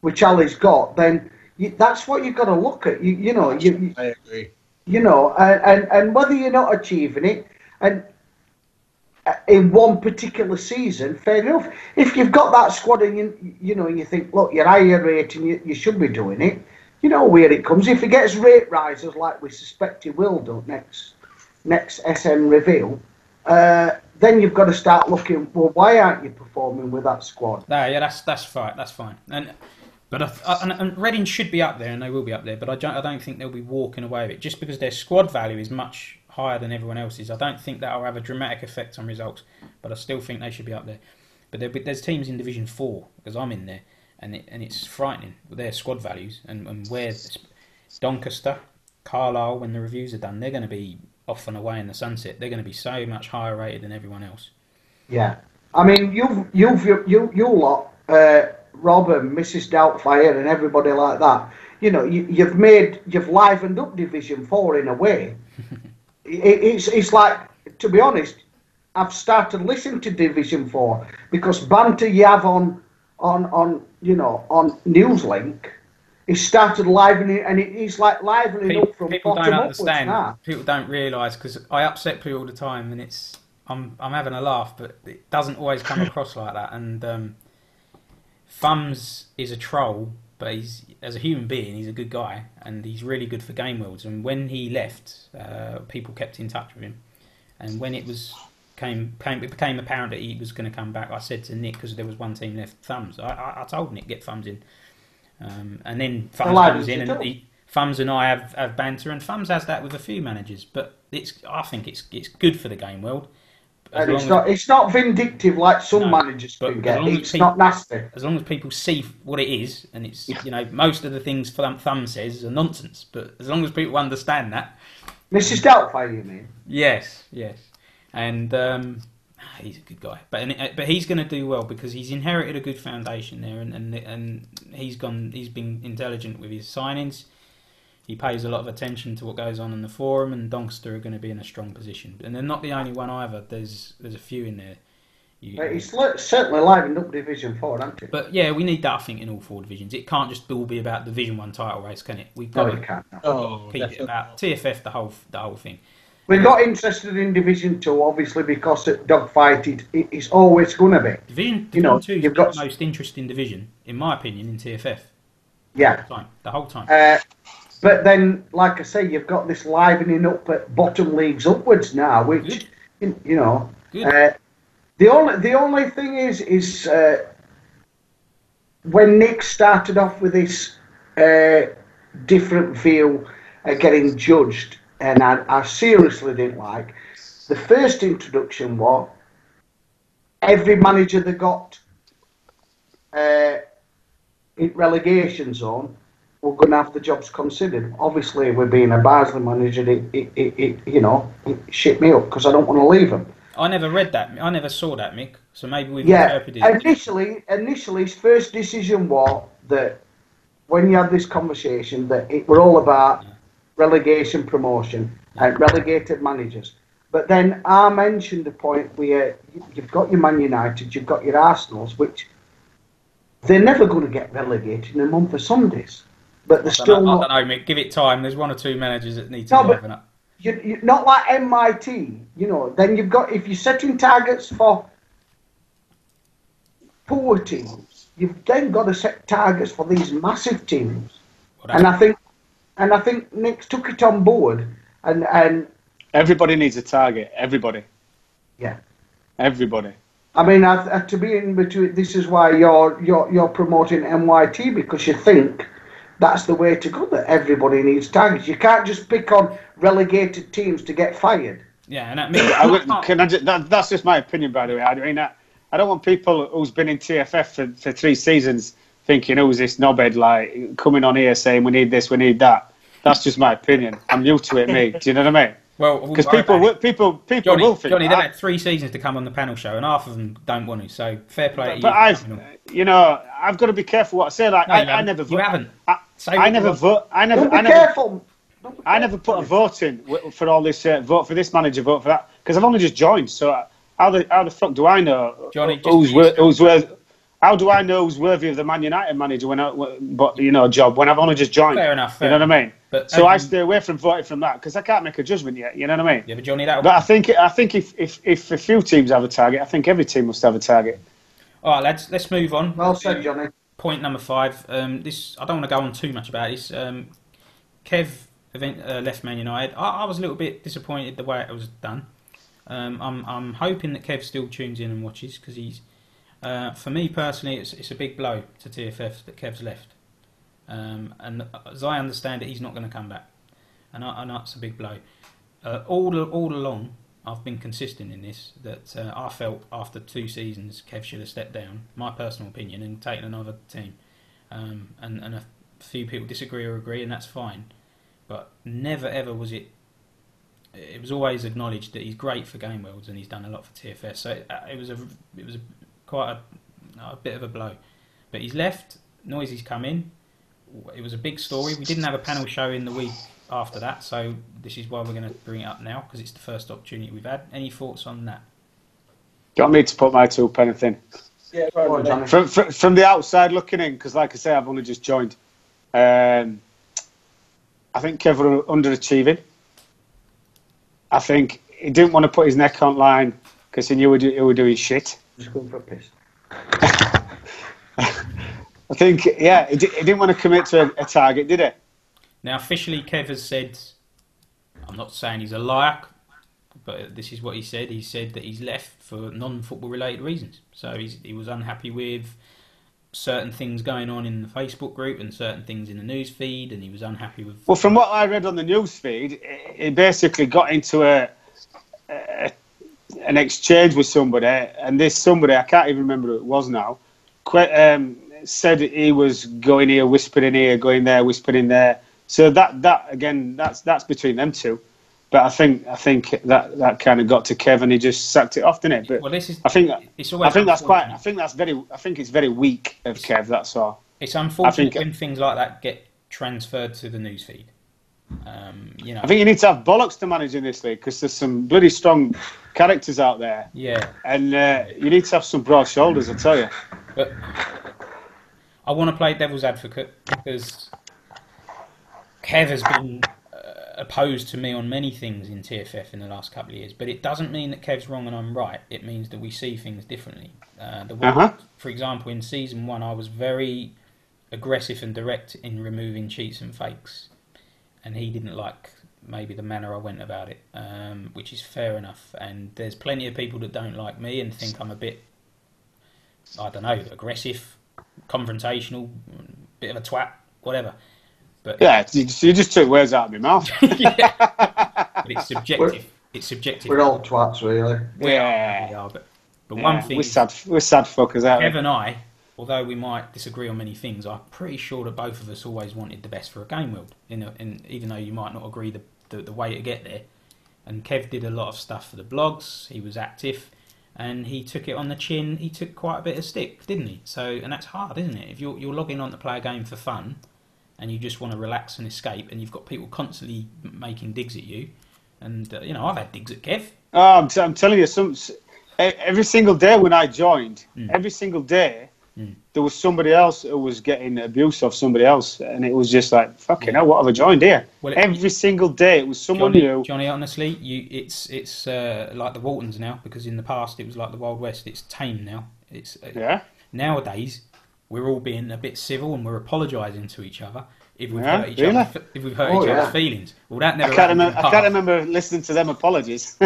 which Ali's got, then that's what you've got to look at. I agree. You know, and whether you're not achieving it, and in one particular season, fair enough. If you've got that squad and you think, look, you're higher rating, you should be doing it. You know where it comes. If he gets rate rises like we suspect he will do next SM reveal, then you've got to start looking. Well, why aren't you performing with that squad? Yeah, that's fine. That's fine. And Reading should be up there, and they will be up there. But I don't think they'll be walking away with it just because their squad value is much higher than everyone else's. I don't think that'll have a dramatic effect on results, but I still think they should be up there. But there's teams in Division 4, because I'm in there, and it's frightening with their squad values and where Doncaster, Carlisle, when the reviews are done, they're going to be off and away in the sunset. They're going to be so much higher rated than everyone else. Yeah, I mean you lot, Rob and Mrs. Doubtfire and everybody like that. You know, you've livened up Division 4 in a way. It's like, to be honest, I've started listening to Division 4 because banter you have on Newslink. It started livening, and it's like livening up from people bottom don't upwards understand. now. People don't realise, because I upset people all the time, and I'm having a laugh, but it doesn't always come across like that. And Thumbs is a troll, but as a human being, he's a good guy, and he's really good for Game Worlds. And when he left, people kept in touch with him. And when it became apparent that he was going to come back, I said to Nick, because there was one team left, Thumbs. I told Nick, get Thumbs in. And then Thumbs and I have banter, and Thumbs has that with a few managers. But I think it's good for the game world. And it's not vindictive like some managers can get. It's not nasty. As long as people see what it is, and it's most of the things Thumb says are nonsense. But as long as people understand that, Mrs. Doubtfire, you mean? Yes, and he's a good guy. But he's going to do well because he's inherited a good foundation there, and he's been intelligent with his signings. He pays a lot of attention to what goes on in the forum, and Doncaster are going to be in a strong position. And they're not the only one either. There's a few in there. It's certainly livened up Division 4, hasn't it? But yeah, we need that, I think, in all 4 divisions. It can't just all be about Division 1 title race, can it? We've got to keep it about TFF, the whole thing. We got interested in Division 2, obviously, because at dogfight it's always going to be. Division 2 is the most interesting division, in my opinion, in TFF. Yeah. The whole time. But then, like I say, you've got this livening up at bottom leagues upwards now, which, Good. The only thing is when Nick started off with this different view at getting judged, and I seriously didn't like, the first introduction was every manager that got in relegation zone were going to have the jobs considered. Obviously, with being a Barnsley manager, it shit me up because I don't want to leave them. I never read that. I never saw that, Mick. So maybe we've interpreted it. Initially, his first decision was that when you had this conversation, that it were all about relegation promotion and relegated managers. But then I mentioned the point where you've got your Man United, you've got your Arsenals, which they're never going to get relegated in a month of Sundays. But they're still not. I don't know, Mick. Give it time. There's 1 or 2 managers that need to liven up. You not like MIT, then you've got, if you're setting targets for poor teams, you've then got to set targets for these massive teams. And I think Nick's took it on board, and everybody needs a target. Everybody. Yeah. Everybody. I mean, to be in between, this is why you're promoting MYT, because you think that's the way to go, that everybody needs targets. You can't just pick on relegated teams to get fired. Yeah, and that means... that's just my opinion, by the way. I mean, I don't want people who's been in TFF for 3 seasons thinking, who's this knobhead, like, coming on here saying we need this, we need that. That's just my opinion. I'm new to it, mate. Do you know what I mean? Well, because people will think Johnny, they've had 3 seasons to come on the panel show, and half of them don't want to. So fair play to you. But I've got to be careful what I say. Like, I never vote. You haven't. I never vote. I never. Don't be careful. I never put a vote in for all this. Vote for this manager. Vote for that. Because I've only just joined. So how the fuck do I know Johnny, who's worth? How do I know who's worthy of the Man United manager job when I've only just joined? Fair enough. You know what I mean? But, so I stay away from voting from that because I can't make a judgment yet. You know what I mean? Yeah, but Johnny, that. But I think if a few teams have a target, I think every team must have a target. All right, lads, let's move on. Well said, Johnny. Point number 5. This I don't want to go on too much about this. Kev left Man United. I was a little bit disappointed the way it was done. I'm hoping that Kev still tunes in and watches because he's. For me personally, it's a big blow to TFF that Kev's left. And as I understand it, he's not going to come back, and that's a big blow. All along, I've been consistent in this that I felt after 2 seasons, Kev should have stepped down. My personal opinion, and taken another team. And a few people disagree or agree, and that's fine. But never ever was it. It was always acknowledged that he's great for Game Worlds and he's done a lot for TFS. So it was quite a bit of a blow. But he's left. Noisy's come in. It was a big story. We didn't have a panel show in the week after that, so this is why we're going to bring it up now because it's the first opportunity we've had. Any thoughts on that? Do you want me to put my 2 pence in? Yeah, from the outside looking in, because like I say, I've only just joined. I think Kev were underachieving. I think he didn't want to put his neck on line because he knew he were doing shit. Just going for a piss. I think, he didn't want to commit to a target, did he? Now, officially, Kev has said, I'm not saying he's a liar, but this is what he said. He said that he's left for non-football related reasons. So he was unhappy with certain things going on in the Facebook group and certain things in the news feed, and he was unhappy with. Well, from what I read on the news feed, he basically got into an exchange with somebody, and this somebody, I can't even remember who it was now, said he was going here, whispering here, going there, whispering there. So that again, that's between them two. But I think that kind of got to Kev, and he just sacked it off, didn't it? But I think it's very weak of Kev. That's all. It's unfortunate when things like that get transferred to the newsfeed. I think you need to have bollocks to manage in this league, because there's some bloody strong characters out there. Yeah. And you need to have some broad shoulders, I tell you. But I want to play devil's advocate, because Kev has been opposed to me on many things in TFF in the last couple of years, but it doesn't mean that Kev's wrong and I'm right. It means that we see things differently. For example, in season 1, I was very aggressive and direct in removing cheats and fakes, and he didn't like maybe the manner I went about it, which is fair enough. And there's plenty of people that don't like me and think I'm a bit, I don't know, aggressive, confrontational, bit of a twat, whatever. But yeah, you just took words out of my mouth. Yeah. But it's subjective. It's subjective. We're all twats, really. We are. But one thing, we're sad fuckers, aren't we? Kev and I, although we might disagree on many things, I'm pretty sure that both of us always wanted the best for a game world. And even though you might not agree the way to get there. And Kev did a lot of stuff for the blogs. He was active, and he took it on the chin. He took quite a bit of stick, didn't he? And that's hard, isn't it? If you're logging on to play a game for fun, and you just want to relax and escape, and you've got people constantly making digs at you, and I've had digs at Kev. Oh, I'm telling you, every single day when I joined, every single day there was somebody else who was getting abuse of somebody else, and it was just like, fucking hell, what have I joined here? Well, every single day it was someone new. Johnny, honestly, it's like the Waltons now, because in the past it was like the Wild West. It's tame now. Nowadays, we're all being a bit civil and we're apologising to each other if we've hurt each other's feelings. Well, that never. I can't remember listening to them apologies.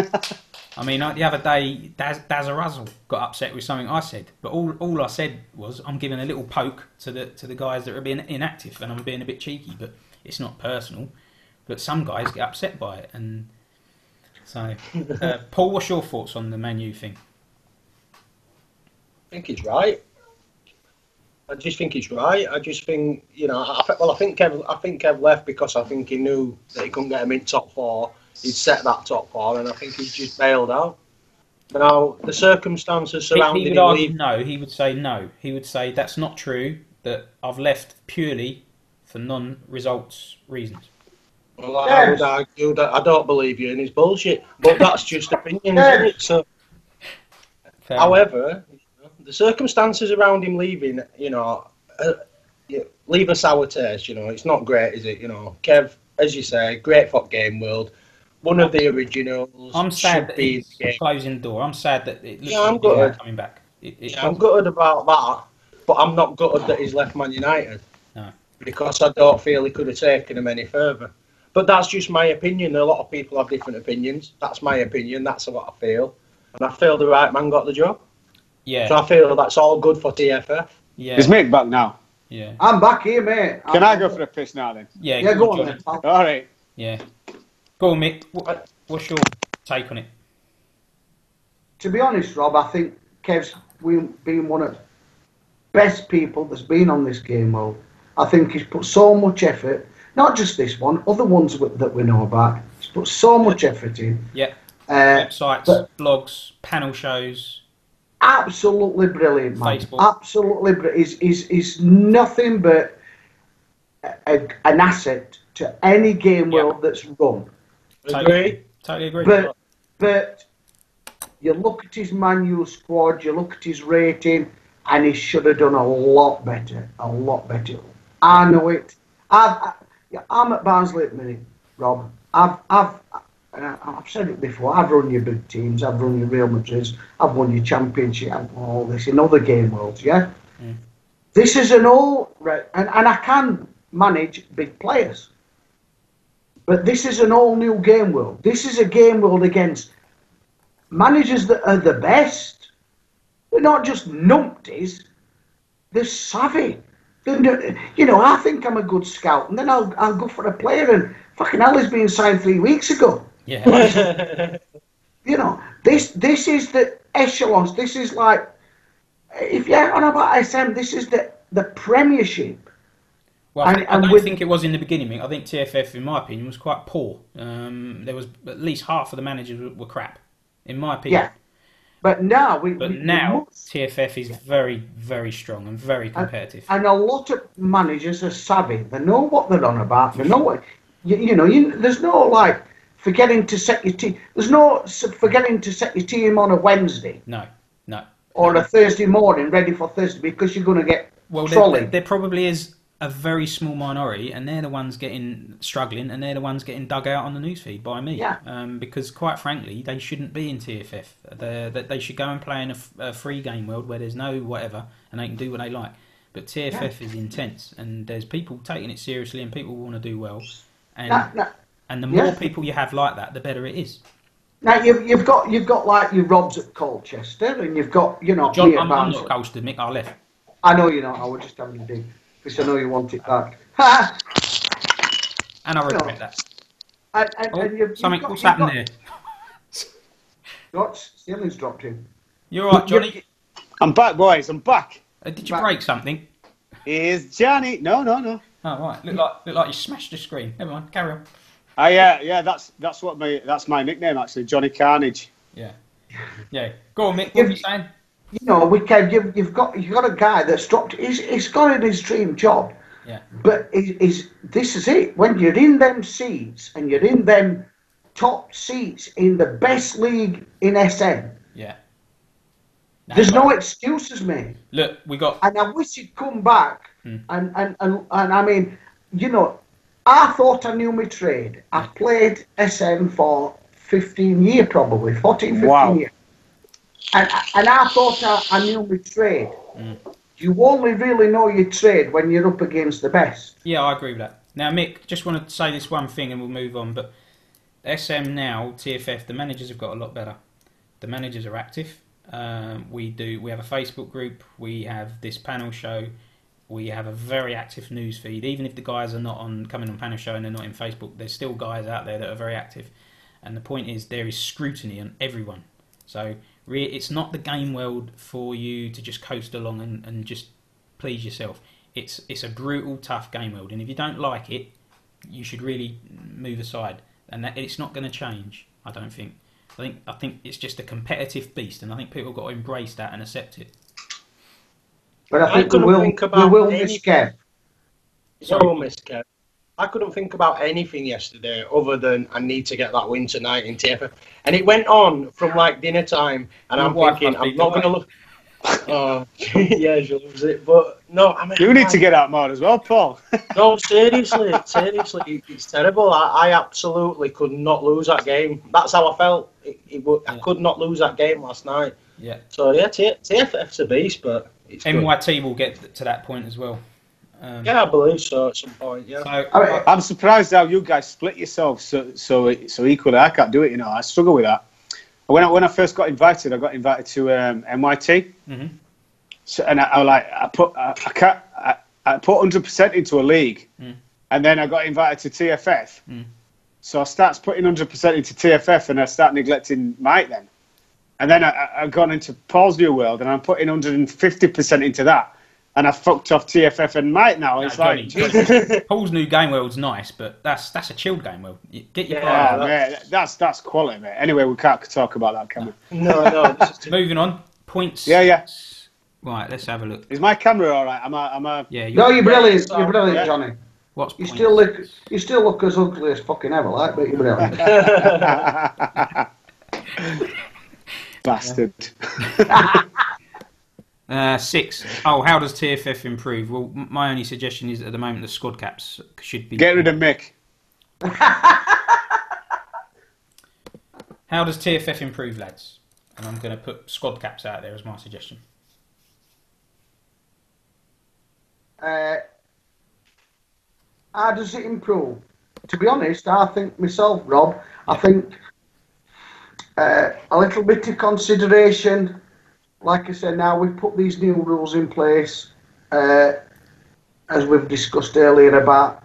I mean, the other day, Daz Russell got upset with something I said, but all I said was I'm giving a little poke to the guys that are being inactive, and I'm being a bit cheeky, but it's not personal. But some guys get upset by it, and so Paul, what's your thoughts on the Man U thing? I think he's right. I just think he's right. I just think, I think Kev left because I think he knew that he couldn't get him in top 4. He'd set that top 4, and I think he's just bailed out. Now, the circumstances surrounding him... He would say no. He would say that's not true, that I've left purely for non-results reasons. Well, I would argue that I don't believe you, and it's bullshit. But that's just opinion, isn't it? So, however... The circumstances around him leaving, leave a sour taste. It's not great, is it? Kev, as you say, great for Game World, one of the originals. I'm sad that he's closing the door. I'm sad that it looks I'm gutted. Coming back. I'm gutted about that, but I'm not gutted that he's left Man United. No, because I don't feel he could have taken him any further. But that's just my opinion. A lot of people have different opinions. That's my opinion. That's what I feel, and I feel the right man got the job. Yeah. So I feel that's all good for TFF. Yeah. Is Mick back now? Yeah. I'm back here, mate. Can I go for a piss now then? Yeah, go on then. All right. Yeah. Go on, Mick. What's your take on it? To be honest, Rob, I think Kev's been one of the best people that's been on this game mode. I think he's put so much effort, not just this one, other ones that we know about. He's put so much effort in. Yeah. Websites, blogs, panel shows. Absolutely brilliant, man. Facebook. Absolutely brilliant. He's nothing but an asset to any game world that's run. Totally agree. But you look at his Man U squad, you look at his rating, and he should have done a lot better. A lot better. I know it. I'm at Barnsley at the minute, Rob. I've said it before, I've run your big teams, I've run your Real Madrid, I've won your championship, I've won all this in other game worlds, yeah? This is and I can manage big players. But this is an all new game world. This is a game world against managers that are the best. They're not just numpties. they're savvy. I think I'm a good scout, and then I'll go for a player, and fucking hell, he's been signed 3 weeks ago. Yeah. This is the echelons. This is like, if you're on about SM, this is the Premiership. Well, I don't think it was in the beginning, Mick. I think TFF, in my opinion, was quite poor. There was at least half of the managers were crap, in my opinion. Yeah. But now TFF is very, very strong and very competitive. And a lot of managers are savvy. They know what they're on about. They know what there's no like forgetting to set your team. There's no forgetting to set your team on a Wednesday. No. Or a Thursday morning, ready for Thursday, because you're going to get trolley. There probably is a very small minority, and they're the ones struggling, and they're the ones getting dug out on the newsfeed by me. Yeah. Because quite frankly, they shouldn't be in TFF. They should go and play in a free game world where there's no whatever, and they can do what they like. But TFF is intense, and there's people taking it seriously, and people want to do well. And the more people you have like that, the better it is. Now you've got like your Robs at Colchester, and you've got John, I'm not Colchester, Mick. I left. I know you're not. I was just having a dig because I know you want it back. And I regret that. What's happened there? Ceiling's dropped in. You all right, Johnny? I'm back, boys. I'm back. Did you break something? Here's Johnny. No. Oh right. Look like you smashed the screen. Never mind. Carry on. Yeah. That's my nickname actually, Johnny Carnage. Yeah. Go on, Mick. What are you saying? You've got a guy that's dropped. He's got in his dream job. Yeah. But this is it. When you're in them seats and you're in them top seats in the best league in SM. Yeah. There's no excuses, mate. Look, we got. And I wish he'd come back. And I mean, I thought I knew my trade. I've played SM for 15 years, probably 14, 15 years. And I thought I knew my trade. You only really know your trade when you're up against the best. Yeah, I agree with that. Now, Mick, just want to say this one thing and we'll move on. But SM now, TFF, the managers have got a lot better. The managers are active. We have a Facebook group. We have this panel show. We have a very active news feed. Even if the guys are not coming on panel show and they're not in Facebook, there's still guys out there that are very active. And the point is, there is scrutiny on everyone. So it's not the game world for you to just coast along and just please yourself. It's a brutal, tough game world, and if you don't like it, you should really move aside. And it's not going to change, I don't think. I think it's just a competitive beast, and I think people have got to embrace that and accept it. But I think we will miss Kev. I couldn't think about anything yesterday other than I need to get that win tonight in TFF. And it went on from like dinner time, and I'm thinking, I'm not going to look. Oh, yeah, she loves it. But no, I mean. You need to get out more as well, Paul. No, seriously, it's terrible. I absolutely could not lose that game. That's how I felt. I could not lose that game last night. Yeah. So, yeah, TFF's a beast, but it's NYT good. will get to that point as well. Yeah, I believe so at some point. Yeah. So, I'm surprised how you guys split yourselves so equally. I can't do it. I struggle with that. When I first got invited, I got invited to NYT. Mm-hmm. So, and I put 100% into a league, and then I got invited to TFF. So I started putting 100% into TFF, and I start neglecting Mike then. And then I got into Paul's new world, and I'm putting 150% into that. And I fucked off TFF and Mike now. It's Paul's new game world's nice, but that's a chilled game world. Get your that's quality, mate. Anyway, we can't talk about that, can we? No. Moving on. Points. Yeah. Right, let's have a look. Is my camera all right? Am I? Yeah. You're brilliant. You're brilliant, Johnny. What's you still look as ugly as fucking ever, like, but you're brilliant. Bastard. 6. Oh, how does TFF improve? Well, my only suggestion is at the moment the squad caps should be... Get rid of Mick. How does TFF improve, lads? And I'm going to put squad caps out there as my suggestion. How does it improve? To be honest, I think myself, Rob, I think a little bit of consideration. Like I said, now we've put these new rules in place. as we've discussed earlier, about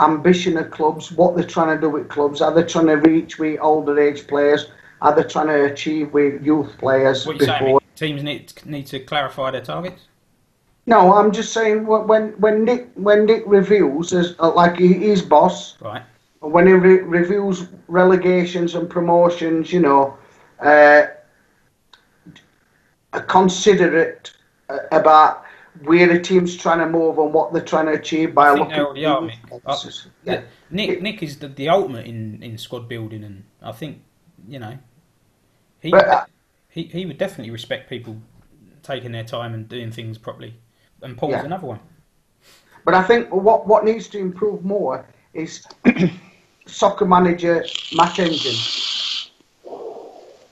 ambition of clubs, what they're trying to do with clubs. Are they trying to reach with older age players? Are they trying to achieve with youth players? What are you saying? Teams need to clarify their targets? No, I'm just saying when Nick reviews, as like he's boss, right? When he reviews relegations and promotions, considerate about where the team's trying to move and what they're trying to achieve by looking. They already are, Mick. Yeah. Nick is the ultimate in squad building, and I think he would definitely respect people taking their time and doing things properly. And Paul's another one. But I think what needs to improve more is soccer manager match engine.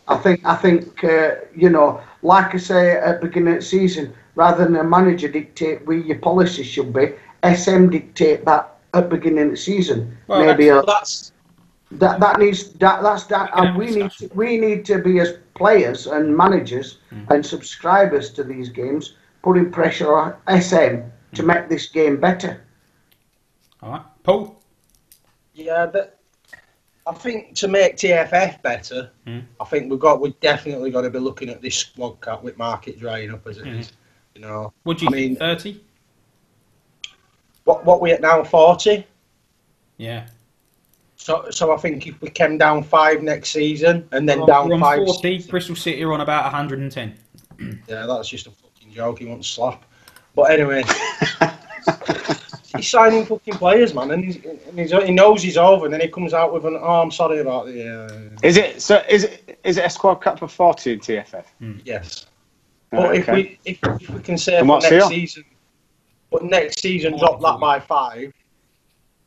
I think like I say at the beginning of the season, rather than a manager dictate where your policy should be, SM dictate that at the beginning of the season. Well, maybe that's and we need to be as players and managers and subscribers to these games, putting pressure on SM to make this game better. All right, Paul. Yeah, I think to make TFF better, I think we've definitely got to be looking at this squad cap with market drying up as it is. What do you think? 30? What we at now? 40? Yeah. So I think if we came down 5 next season and then down we're on 5, 40. Bristol City are on about 110. Yeah, that's just a fucking joke. He wants slap. But anyway, he's signing fucking players, man, and he knows he's over, and then he comes out with I'm sorry about the. Is it a squad cap for 40 in TFF? Yes. But if we can say for next season, drop that by 5,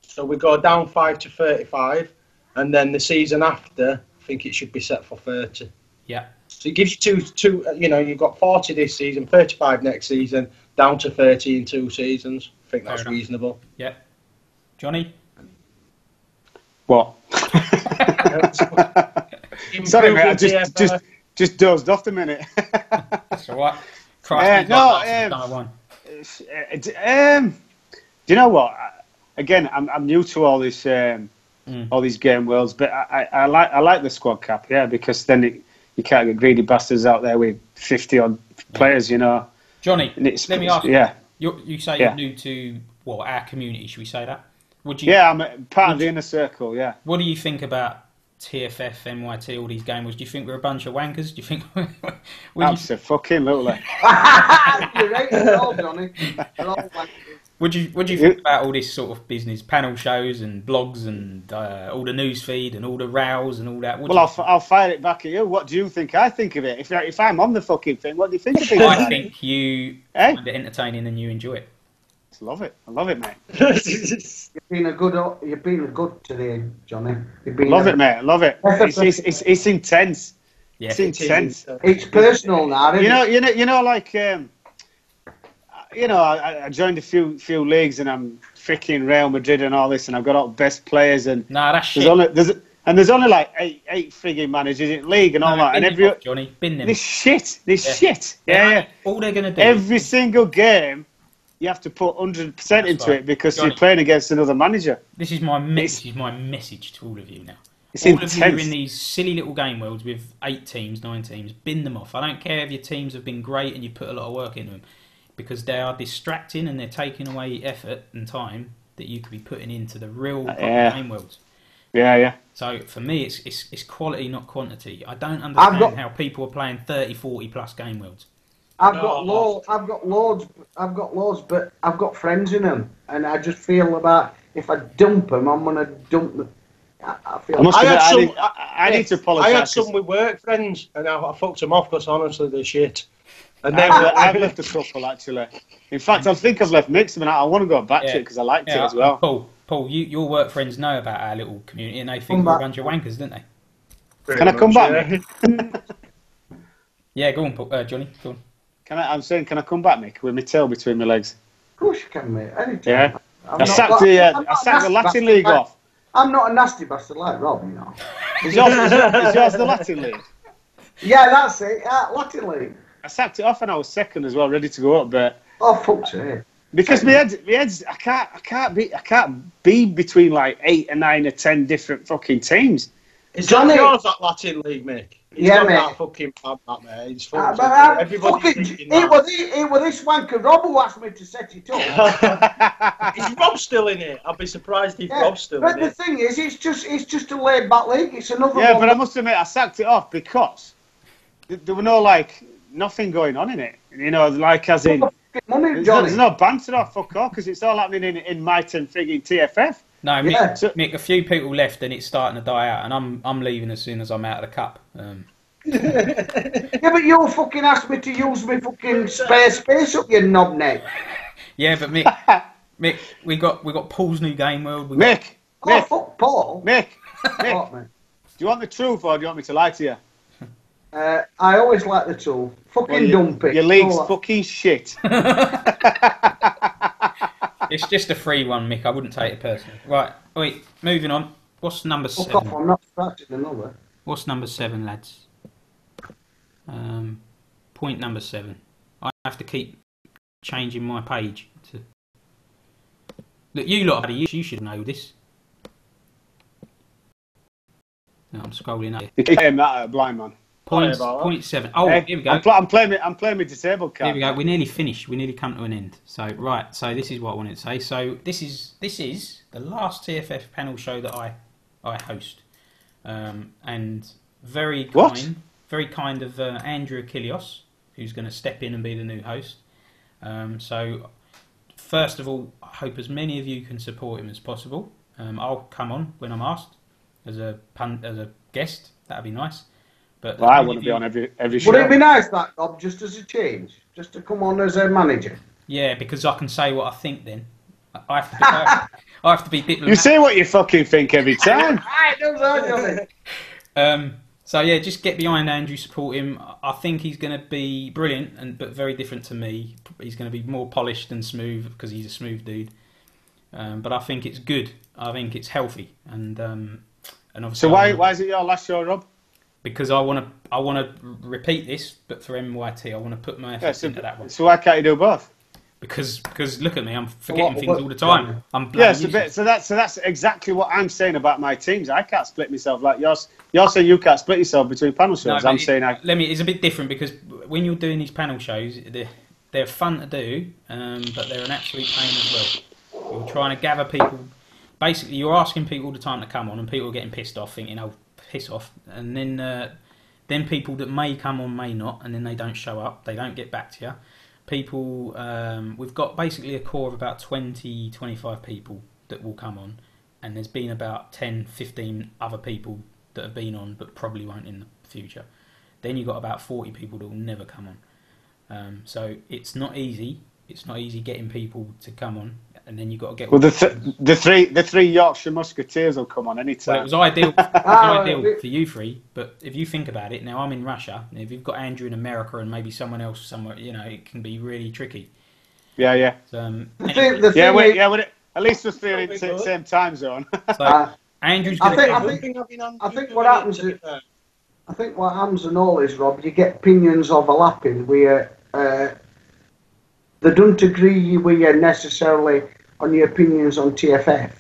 so we go down 5 to 35, and then the season after, I think it should be set for 30. Yeah. So it gives you two. You've got 40 this season, 35 next season, down to 30 in 2 seasons. I think that's reasonable. Yeah. Johnny? What? Sorry, mate. I just dozed off a minute. That's all right. Do you know what? Again, I'm new to all this, all these game worlds, but I like the squad cap, because then you can't get greedy bastards out there with 50 odd players, Johnny, let me ask you. Yeah. You say you're new to our community? Should we say that? I'm part of the inner circle. Yeah. What do you think about TFF, NYT, all these gamers? Do you think we're a bunch of wankers? Do you think? Absolutely. You're right at all, Johnny. They're all wankers. What do you think about all this sort of business, panel shows and blogs and all the news feed and all the rows and all that? I'll fire it back at you. What do you think I think of it? If I'm on the fucking thing, what do you think of it? I think you find it entertaining and you enjoy it. I love it, mate. You've been a good today, Johnny. Love it, mate. Love it. It's intense. Yeah, it's intense. It's personal now, isn't it? I joined a few leagues and I'm freaking Real Madrid and all this, and I've got all the best players and that's shit. There's only like eight frigging managers in the league and all that, and Johnny, bin them. This shit. Yeah. All they're gonna do every single game. You have to put 100% into it because Johnny, you're playing against another manager. This is my message to all of you now. It's all intense. of you are in these silly little game worlds with 8 teams, 9 teams. Bin them off. I don't care if your teams have been great and you put a lot of work into them, because they are distracting and they're taking away effort and time that you could be putting into the real game worlds. Yeah. So for me, it's quality, not quantity. I don't understand how people are playing 30, 40 plus game worlds. I've got loads, but I've got friends in them, and I just feel about if I dump them, I'm gonna dump them. I need to apologise. I had some with work friends, and I fucked them off because honestly they're shit. And then I've left a couple actually. In fact, I think I've left Mick, and I want to go back to it because I liked it as well. Paul, your work friends know about our little community, and they think we're a bunch of wankers, don't they? Can I come back, Mick? Yeah, go on, Paul, Johnny. Go on. Can I come back, Mick, with my tail between my legs? Of course you can, mate. Anytime. Yeah. I sacked the Latin League off. I'm not a nasty bastard like Rob, Is yours the Latin League? Yeah, that's it. Latin League. I sacked it off and I was second as well, ready to go up, but Oh, fuck's sake. Because my head's I can't be between like 8 or 9 or 10 different fucking teams. Is Jonny- that yours, that Latin League, Mick? It's Yeah, not mate. that fucking bad, that, mate. It's fucking... Fucking, thinking it that. was this wanker Rob who asked me to set it up. Is Rob still in it? I'd be surprised if Yeah, Rob's still but in the it. thing is, it's just a laid back league. It's another Yeah, one. but I must admit I sacked it off because there were no like nothing going on in it. You know, like as in money, Johnny. there's no banter off fuck off because it's all happening in Mighton frigging TFF. No, Mick, Yeah. Mick, a few people left and it's starting to die out, and I'm leaving as soon as I'm out of the cup. Yeah, but you fucking asked me to use my fucking spare space up your knob neck. Yeah, but Mick, we got Paul's new game world. Mick, Oh, fuck Paul. Mick, What, mate? do you want the truth or do you want me to lie to you? I always like the tool. Fucking dump it. Your league's All that. fucking shit. It's just a free one, Mick. I wouldn't take it personally. Right, wait, moving on. What's number Fuck 7? off, I'm not scratching another. What's number 7, lads? Point number 7. I have to keep changing my page. Look, you lot, you should know this. No, I'm scrolling up. You keep saying that, blind man. Point 7. Oh, Hey, here we go. I'm playing my disabled card. Here we go. We're nearly finished. We nearly come to an end. So right. So this is what I wanted to say. So this is the last TFF panel show that I host, and very kind of Andrew Achilles, who's going to step in and be the new host. So first of all, I hope as many of you can support him as possible. I'll come on when I'm asked as a guest. That'd be nice. But Well, I want to be on every show. Would it be nice, that, Rob, just as a change? Just to come on as a manager? Yeah, because I can say what I think then. I have to be diplomatic. You say what you fucking think every time. So yeah, just get behind Andrew, support him. I think he's going to be brilliant, but very different to me. He's going to be more polished and smooth because he's a smooth dude. But I think it's good. I think it's healthy, and obviously. So why is it your last show, Rob? Because I want to repeat this, but for MYT, I want to put my efforts into that one. So why can't you do both? Because look at me, I'm forgetting things all the time. I'm So that's exactly what I'm saying about my teams. I can't split myself like yours. You're saying you can't split yourself between panel shows. No, I'm saying it's a bit different because when you're doing these panel shows, they're fun to do, but they're an absolute pain as well. You're trying to gather people. Basically, you're asking people all the time to come on, and people are getting pissed off, thinking, "Oh, piss off," and then people that may come on may not, and then they don't show up. They don't get back to you. People, we've got basically a core of about 20, 25 people that will come on, and there's been about 10, 15 other people that have been on but probably won't in the future. Then you've got about 40 people that will never come on. So it's not easy. It's not easy getting people to come on, and then you've got to get... Well, the three Yorkshire Musketeers will come on anytime. Well, it was ideal for you three, but if you think about it, now I'm in Russia, and if you've got Andrew in America and maybe someone else somewhere, it can be really tricky. Yeah. So, at least we're still in the same time zone. So Andrew's going I think what happens is, I think what happens and all is, Rob, you get opinions overlapping where they don't agree with you necessarily on your opinions on TFF.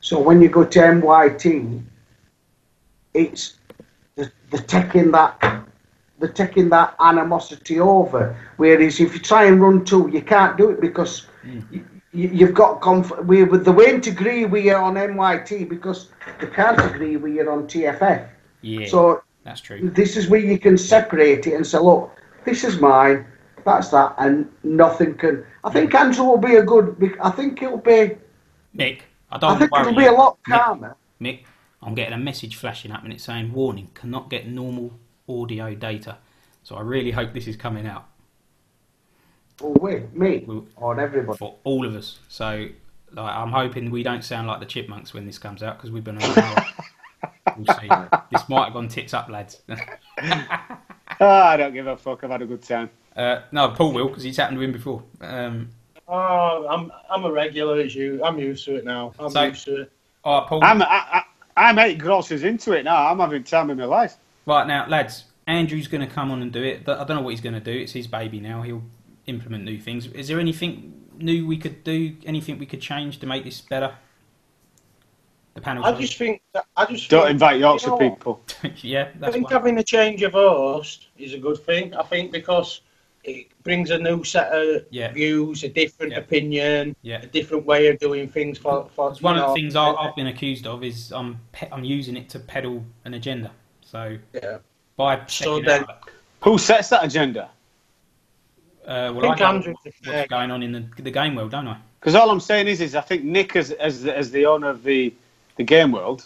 So when you go to MYT, it's they're taking that animosity over. Whereas if you try and run two, you can't do it because you've got they won't agree with you on MYT because they can't agree with you on TFF. Yeah, so that's true. This is where you can separate it and say, look, this is mine. That's that, and nothing can. I think Andrew will be a good. I think it'll be. Mick, I think it'll be a lot calmer. Mick, I'm getting a message flashing up and it's saying, warning, cannot get normal audio data. So I really hope this is coming out. Oh, wait, me? Or everybody? For all of us. So I'm hoping we don't sound like the Chipmunks when this comes out because we've been on an hour. We'll see. This might have gone tits up, lads. I don't give a fuck. I've had a good time. No, Paul will because it's happened to him before. I'm a regular as you. I'm used to it now. I'm used to it. All right, Paul. I'm 8 grosses into it now. I'm having time of my life. Right now, lads, Andrew's going to come on and do it. I don't know what he's going to do. It's his baby now. implement new things. Is there anything new we could do? Anything we could change to make this better? The panel. I just think Don't invite Yorkshire people. Yeah, I think having a change of host is a good thing. I think because it brings a new set of views, a different opinion, a different way of doing things. For one of the things I've been accused of is I'm using it to peddle an agenda. So who sets that agenda? Well, I know what's going on in the game world, don't I? Because all I'm saying is I think Nick, as the owner of the game world,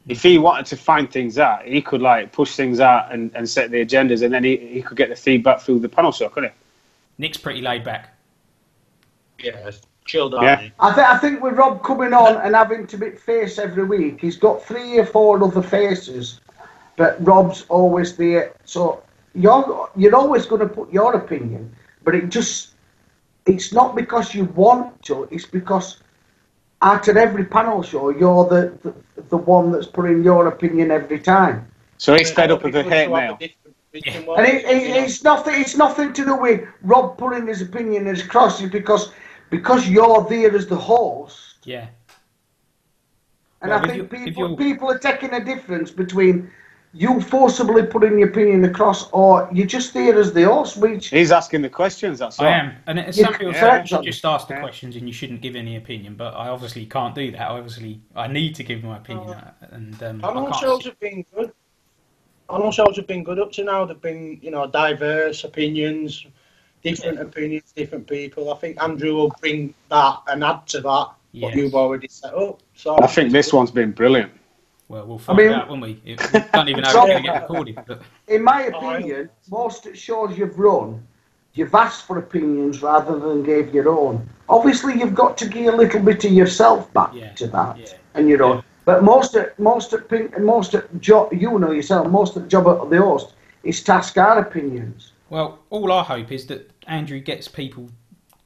if he wanted to find things out, he could like push things out and set the agendas, and then he could get the feedback through the panel show, couldn't he? Nick's pretty laid back. Yeah, chilled out. Yeah. I think with Rob coming on and having to be face every week, he's got 3 or 4 other faces, but Rob's always there. So you're always going to put your opinion, but it's not because you want to, it's because after every panel show, you're the one that's putting your opinion every time. So he's fed up with the hate mail. And it's nothing to do with Rob putting his opinion across. It's because you're there as the host. Yeah. And I think people are taking a difference between you forcibly putting your opinion across, or you're just there as the host. He's asking the questions. That's all. I am, and some people say you should just ask the questions and you shouldn't give any opinion. But I obviously can't do that. I need to give my opinion, and panel shows have been good. Panel shows have been good up to now. They've been, diverse opinions, different people. I think Andrew will bring that and add to that what you've already set up. So I think this one's been brilliant. Well, we'll find out, won't we? We don't even know if it's going to get recorded. But. In my opinion, most shows you've run, you've asked for opinions rather than gave your own. Obviously, you've got to give a little bit of yourself back to that and your own. But most of the job, most of the job of the host is to ask our opinions. Well, all I hope is that Andrew gets people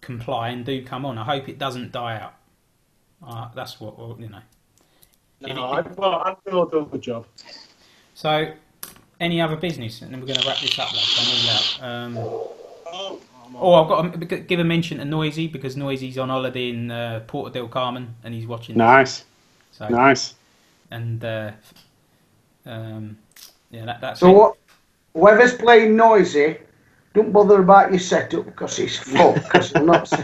comply and do come on. I hope it doesn't die out. That's what I will do a good job. So, any other business? And then we're going to wrap this up, lads. I'm all out. I've got to give a mention to Noisy, because Noisy's on holiday in Porto del Carmen and he's watching. Nice. So, nice. And that's so. Whoever's playing Noisy, don't bother about your setup because it's full. Because I'm not. So.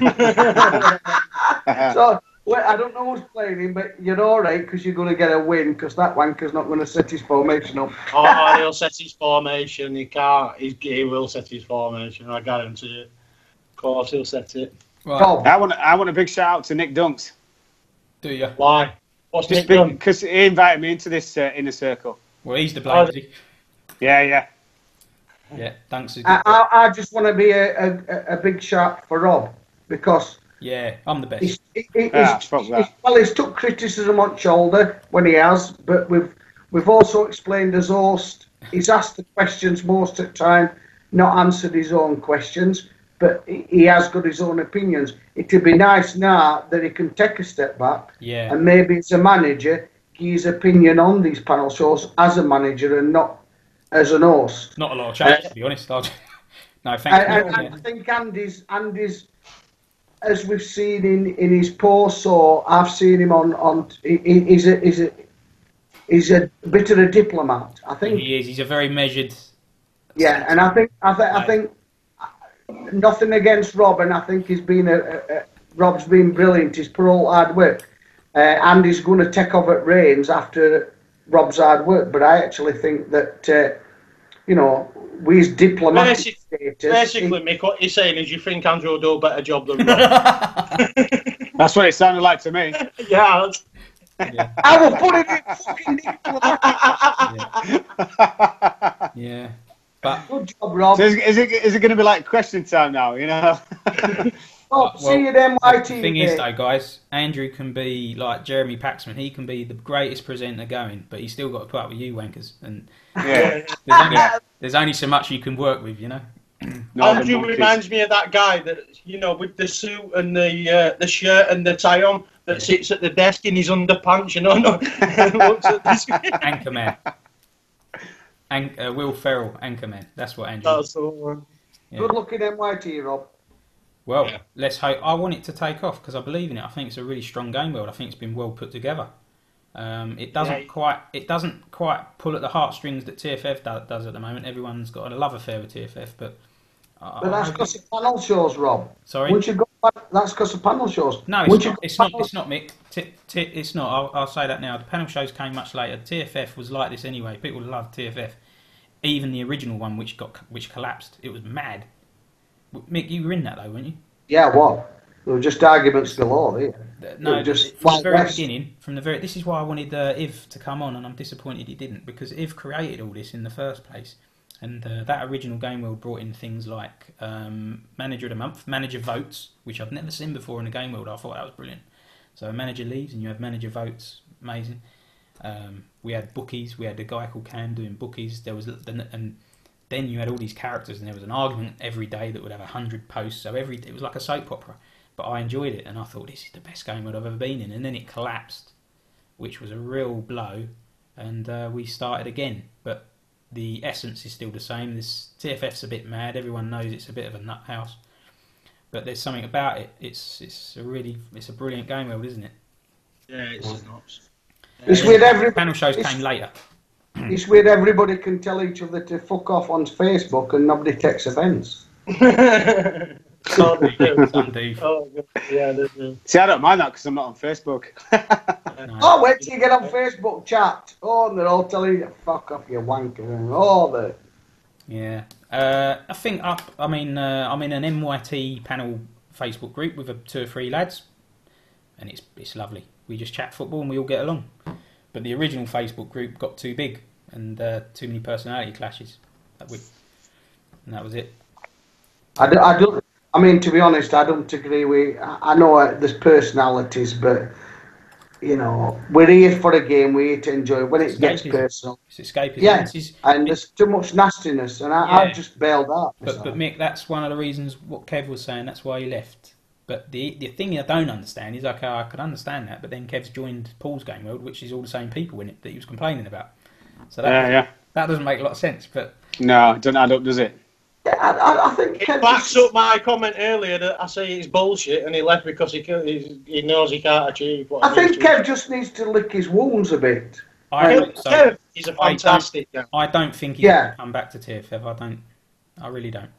Well, I don't know who's playing him, but you're all right because you're going to get a win because that wanker's not going to set his formation up. Oh, he'll set his formation. He can't. He will set his formation. I guarantee you. Of course, he'll set it. Right. I want a big shout out to Nick Dunks. Do you? Why? What's Nick done? Because he invited me into this inner circle. Well, he's the blame, is he? Yeah. Yeah, thanks. I just want to be a big shout for Rob because. Yeah, I'm the best. He's took criticism on shoulder when he has, but we've also explained as host. He's asked the questions most of the time, not answered his own questions, but he has got his own opinions. It'd be nice now that he can take a step back and maybe as a manager, give his opinion on these panel shows as a manager and not as an host. Not a lot of chance, to be honest. No, thanks. I think Andy's as we've seen in his posts, or I've seen him on he's a bit of a diplomat. I think he is. He's a very measured. Yeah, and I think nothing against Rob, and I think he's been Rob's been brilliant. He's put all hard work, and he's going to take over at Reigns after Rob's hard work. But I actually think that with his diplomatic status. Basically, Mick, what you're saying is you think Andrew will do a better job than Rob. That's what it sounded like to me. Yeah. I will put it in fucking diplomatic. Yeah. But good job, Rob. So is it going to be like question time now, See you then, YT. The thing is, though, guys, Andrew can be like Jeremy Paxman. He can be the greatest presenter going, but he's still got to put up with you wankers. And there's only so much you can work with, Andrew reminds me of that guy that with the suit and the shirt and the tie on that sits at the desk in his underpants, and looks at this Anchorman. Will Ferrell, Anchorman. That's what Andrew. That's the one. Good luck in NYT, Rob. Well, let's hope. I want it to take off because I believe in it. I think it's a really strong game world. I think it's been well put together. It doesn't quite pull at the heartstrings that TFF does at the moment. Everyone's got a love affair with TFF, but that's because of panel shows, Rob. Sorry, once you go back, that's because of panel shows. No, it's not. It's not, Mick. It's not. I'll say that now. The panel shows came much later. TFF was like this anyway. People loved TFF. Even the original one, which collapsed, it was mad. Mick, you were in that though, weren't you? Yeah, what? There were just arguments galore. No, just from the very beginning. This is why I wanted Iv to come on, and I'm disappointed he didn't, because Iv created all this in the first place, and that original game world brought in things like Manager of the Month, Manager Votes, which I've never seen before in a game world. I thought that was brilliant. So a manager leaves and you have manager votes. Amazing. We had bookies. We had the guy called Cam doing bookies. And then you had all these characters, and there was an argument every day that would have 100 posts. So it was like a soap opera. But I enjoyed it, and I thought this is the best game I've ever been in. And then it collapsed, which was a real blow, and we started again. But the essence is still the same. This TFF's a bit mad. Everyone knows it's a bit of a nut house, but there's something about it. It's a brilliant game world, isn't it? Yeah, it's nuts. It's weird. Panel shows came later. It's weird. Everybody can tell each other to fuck off on Facebook, and nobody takes offence. Some do. Oh, yeah, they do. See, I don't mind that because I'm not on Facebook. Oh, wait till you get on Facebook chat. Oh, and they're all telling you to fuck off, you wanker. And all that. Yeah. I think I'm in an MYT panel Facebook group with 2 or 3 lads, and it's lovely. We just chat football and we all get along. But the original Facebook group got too big and too many personality clashes that week, and that was it. I mean, to be honest, I don't agree with. I know there's personalities, but you know, we're here for a game. We're here to enjoy. When it gets personal, it's escapism. Yeah, and there's too much nastiness, and I've just bailed out. But Mick, that's one of the reasons what Kev was saying. That's why he left. But the thing I don't understand is, okay, I could understand that, but then Kev's joined Paul's game world, which is all the same people in it that he was complaining about. So that doesn't make a lot of sense. But no, it doesn't add up, does it? Yeah, I think it backs up my comment earlier that I say it's bullshit, and he left because he knows he can't achieve what. I think Kev just needs to lick his wounds a bit. Kev is a fantastic guy. I don't think he's going to come back to TFF. I really don't.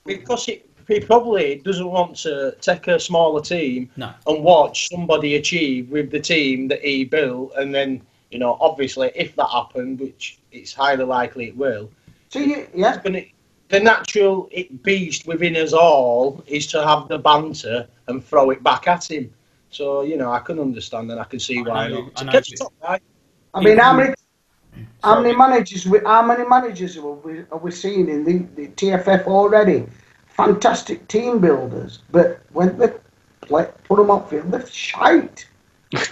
Because he probably doesn't want to take a smaller team and watch somebody achieve with the team that he built, and then, you know, obviously if that happened, which it's highly likely it will. So the natural beast within us all is to have the banter and throw it back at him. So, you know, I can understand and I can see why not. I mean, how many managers are we seeing in the TFF already? Fantastic team builders, but when they put them up field, they're shite. Let's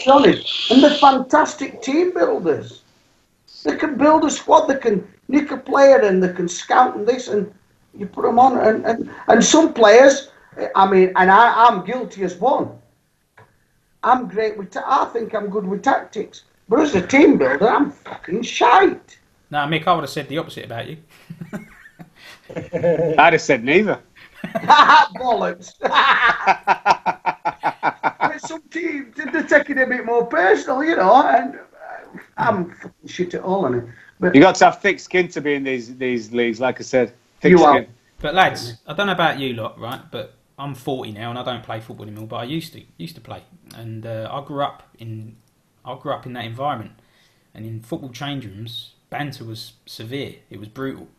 be honest. And they're fantastic team builders. They can build a squad, they can nick a player and they can scout and this, and you put them on. And some players, I mean, and I'm guilty as one. I'm great with, I think I'm good with tactics. But as a team builder, I'm fucking shite. No, Mick, I would have said the opposite about you. I'd have said neither. Bollocks. But some teams, they're taking it a bit more personal, you know, and I'm fucking shit at all on it. But you got to have thick skin to be in these leagues, like I said. Thick you skin. are. But lads, I don't know about you lot, right? But I'm 40 now and I don't play football anymore. But I used to play, and I grew up in that environment. And in football change rooms, banter was severe. It was brutal.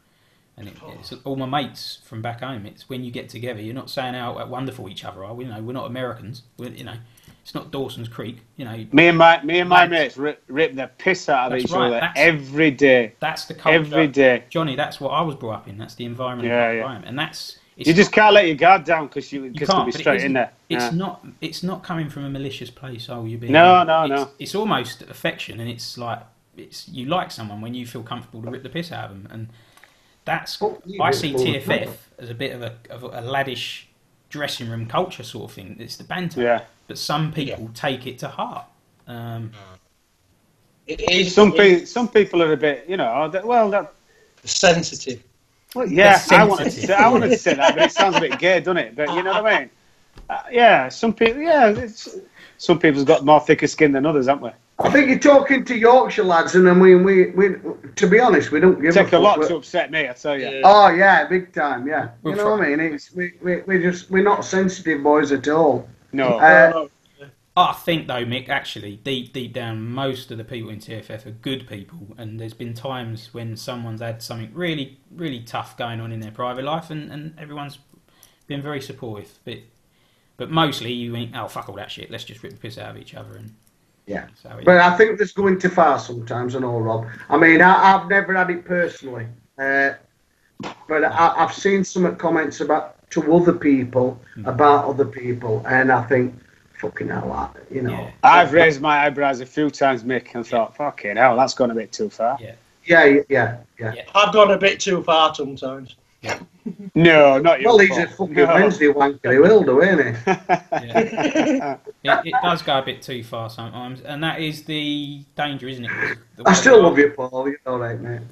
And it's all my mates from back home. It's when you get together, you're not saying how wonderful each other are. We're not Americans. It's not Dawson's Creek. You know, me and my mates rip the piss out of each other every day. That's the culture. Every day, Johnny. That's what I was brought up in. That's the environment. Yeah. And that's you just can't let your guard down because you'll be straight in there. It's not coming from a malicious place. Oh, you're being no. It's almost affection, and it's like you like someone when you feel comfortable to rip the piss out of them, and that's I see TFF as a bit of a laddish dressing room culture sort of thing. It's the banter. Yeah. But some people take it to heart. It is. Some people are a bit, sensitive. Well, yeah, They're I wanted to say that, but it sounds a bit gay, doesn't it? But you know what I mean? Yeah, some people. Yeah, some people's got more thicker skin than others, haven't we? I think you're talking to Yorkshire lads, and I mean, we to be honest, we don't give Take a fuck. lot to upset me, I tell you. Yeah. Oh yeah, big time, yeah. We'll You know what I mean? It's we're not sensitive boys at all. No. I think though, Mick, actually, deep down, most of the people in TFF are good people, and there's been times when someone's had something really, really tough going on in their private life, and everyone's been very supportive. But mostly you think, oh, fuck all that shit, let's just rip the piss out of each other. And yeah. But I think that's going too far sometimes, I know, Rob. I mean, I've never had it personally, but I've seen some comments to other people about other people, and I think, fucking hell, you know. Yeah. I've raised my eyebrows a few times, Mick, and thought, fucking hell, that's gone a bit too far. Yeah. I've gone a bit too far sometimes. No, not your Well, he's fault. a fucking Wednesday wanker, he will do, ain't he? It does go a bit too far sometimes, and that is the danger, isn't it? I still love you, Paul. You're all right, mate.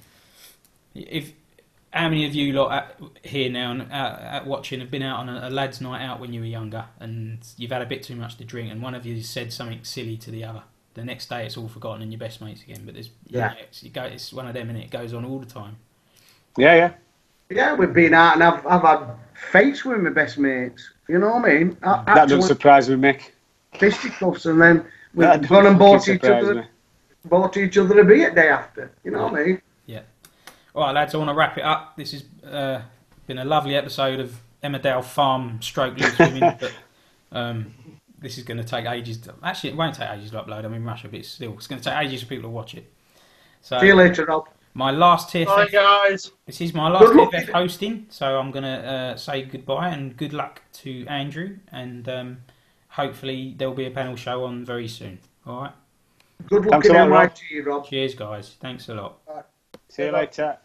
How many of you lot here now and at watching have been out on a lads' night out when you were younger, and you've had a bit too much to drink, and one of you said something silly to the other? The next day, it's all forgotten, and you're best mates again. But there's, it's one of them, and it goes on all the time. Yeah. Yeah, we've been out, and I've had fights with my best mates. You know what I mean? That doesn't surprise me, Mick. Fisticuffs, and then we've gone and bought each other a beer day after. You know what I mean? Yeah. All right, lads, I want to wrap it up. This has been a lovely episode of Emmerdale Farm stroke loose women, but this is going to take ages. Actually, it won't take ages to upload. I'm in Russia, but it's going to take ages for people to watch it. So, see you later, Rob. My last TFF. Bye, guys. This is my last TFF hosting, so I'm going to say goodbye and good luck to Andrew, and hopefully there'll be a panel show on very soon. All right. Good luck in NY to you, Rob. Cheers, guys. Thanks a lot. See you later.